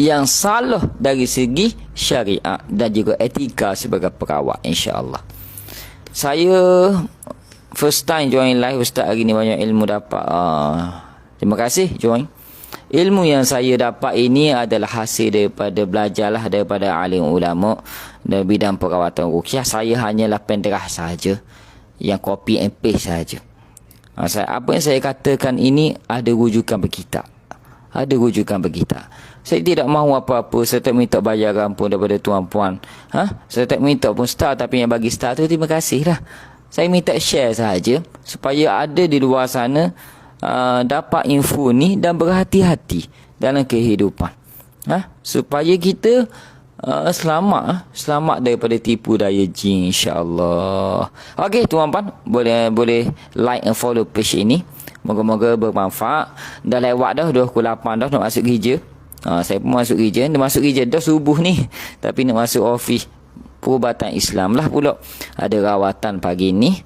Speaker 1: yang salah dari segi syariat dan juga etika sebagai perawat, insya-Allah. Saya first time join live Ustaz hari ni, banyak ilmu dapat. Terima kasih join. Ilmu yang saya dapat ini adalah hasil daripada belajarlah daripada alim ulama dalam bidang perawatan ruqyah. Saya hanyalah penderah sahaja, yang copy and paste sahaja. Apa yang saya katakan ini ada rujukan berkitab. Ada rujukan berkitab. Saya tidak mahu apa-apa. Saya tak minta bayaran pun daripada tuan-puan. Saya tak minta pun star, tapi yang bagi star tu terima kasih lah. Saya minta share sahaja supaya ada di luar sana dapat info ni dan berhati-hati dalam kehidupan. Supaya kita selamat daripada tipu daya jin, insya-Allah. Okey tuan-tuan, boleh like and follow page ini. Moga-moga bermanfaat. Dah lewat dah 2:08 dah nak masuk gereja. Saya pun masuk gereja. Dah masuk gereja dah subuh ni, tapi nak masuk office perubatan Islam lah pula. Ada rawatan pagi ni.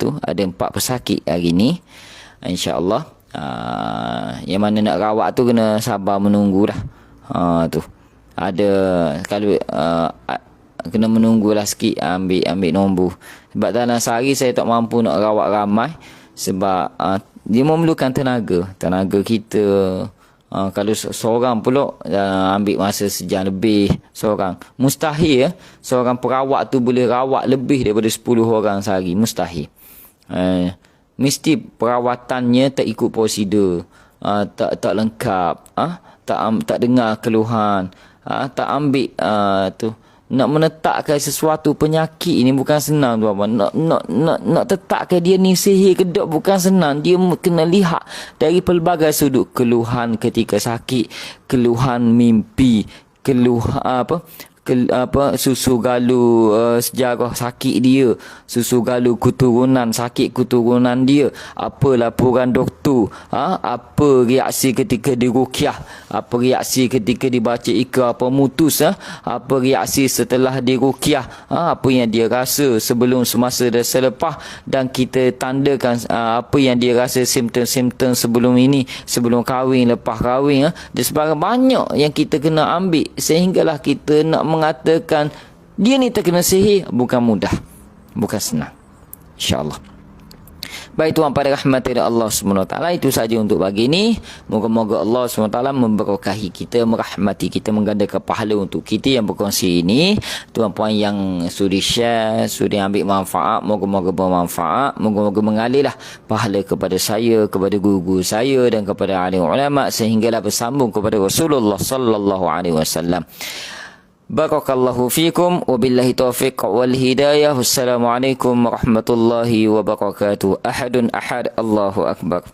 Speaker 1: Tu ada 4 pesakit hari ni, insya-Allah. Yang mana nak rawat tu kena sabar menunggu dah. Tu ada kalau kena menunggulah sikit, ambil nombor. Sebab dalam sehari saya tak mampu nak rawat ramai, sebab dia memerlukan tenaga kita. Kalau seorang pula ambil masa sejam lebih seorang. Mustahil seorang perawat tu boleh rawat lebih daripada 10 orang sehari. Mustahil. Mesti perawatannya tak ikut prosedur. tak lengkap, tak dengar keluhan, tak ambil tu. Nak menetapkan sesuatu penyakit ini bukan senang tuan-tuan. Nak tetapkan dia ni sihir ke tak bukan senang. Dia kena lihat dari pelbagai sudut. Keluhan ketika sakit, keluhan mimpi, keluhan susu galu, sejarah sakit dia, susu galu keturunan, sakit keturunan dia, apa laporan doktor, apa reaksi ketika diruqyah, apa reaksi ketika dibaca ikrar pemutus, apa reaksi setelah diruqyah, apa yang dia rasa sebelum, semasa dan selepas, dan kita tandakan apa yang dia rasa simptom-simptom sebelum ini, sebelum kahwin, lepas kahwin, dan sebagainya. Banyak yang kita kena ambil sehinggalah kita nak mengatakan dia ni terkena sihir bukan mudah, bukan senang, insya-Allah. Baik tuan pada rahmat dari Allah SWT, itu saja untuk pagi ini. Moga-moga Allah SWT memberkahi kita, merahmati kita, menggandakan pahala untuk kita yang berkongsi ini. Tuan-puan yang sudi share, sudi ambil manfaat, moga-moga bermanfaat, moga-moga mengalirlah pahala kepada saya, kepada guru-guru saya dan kepada alim ulama sehinggalah bersambung kepada Rasulullah sallallahu alaihi wasallam. Barakallahu fikum, wabillahi taufiq wal hidayah. Wassalamualaikum warahmatullahi wabarakatuh. Ahadun ahad, Allahu akbar.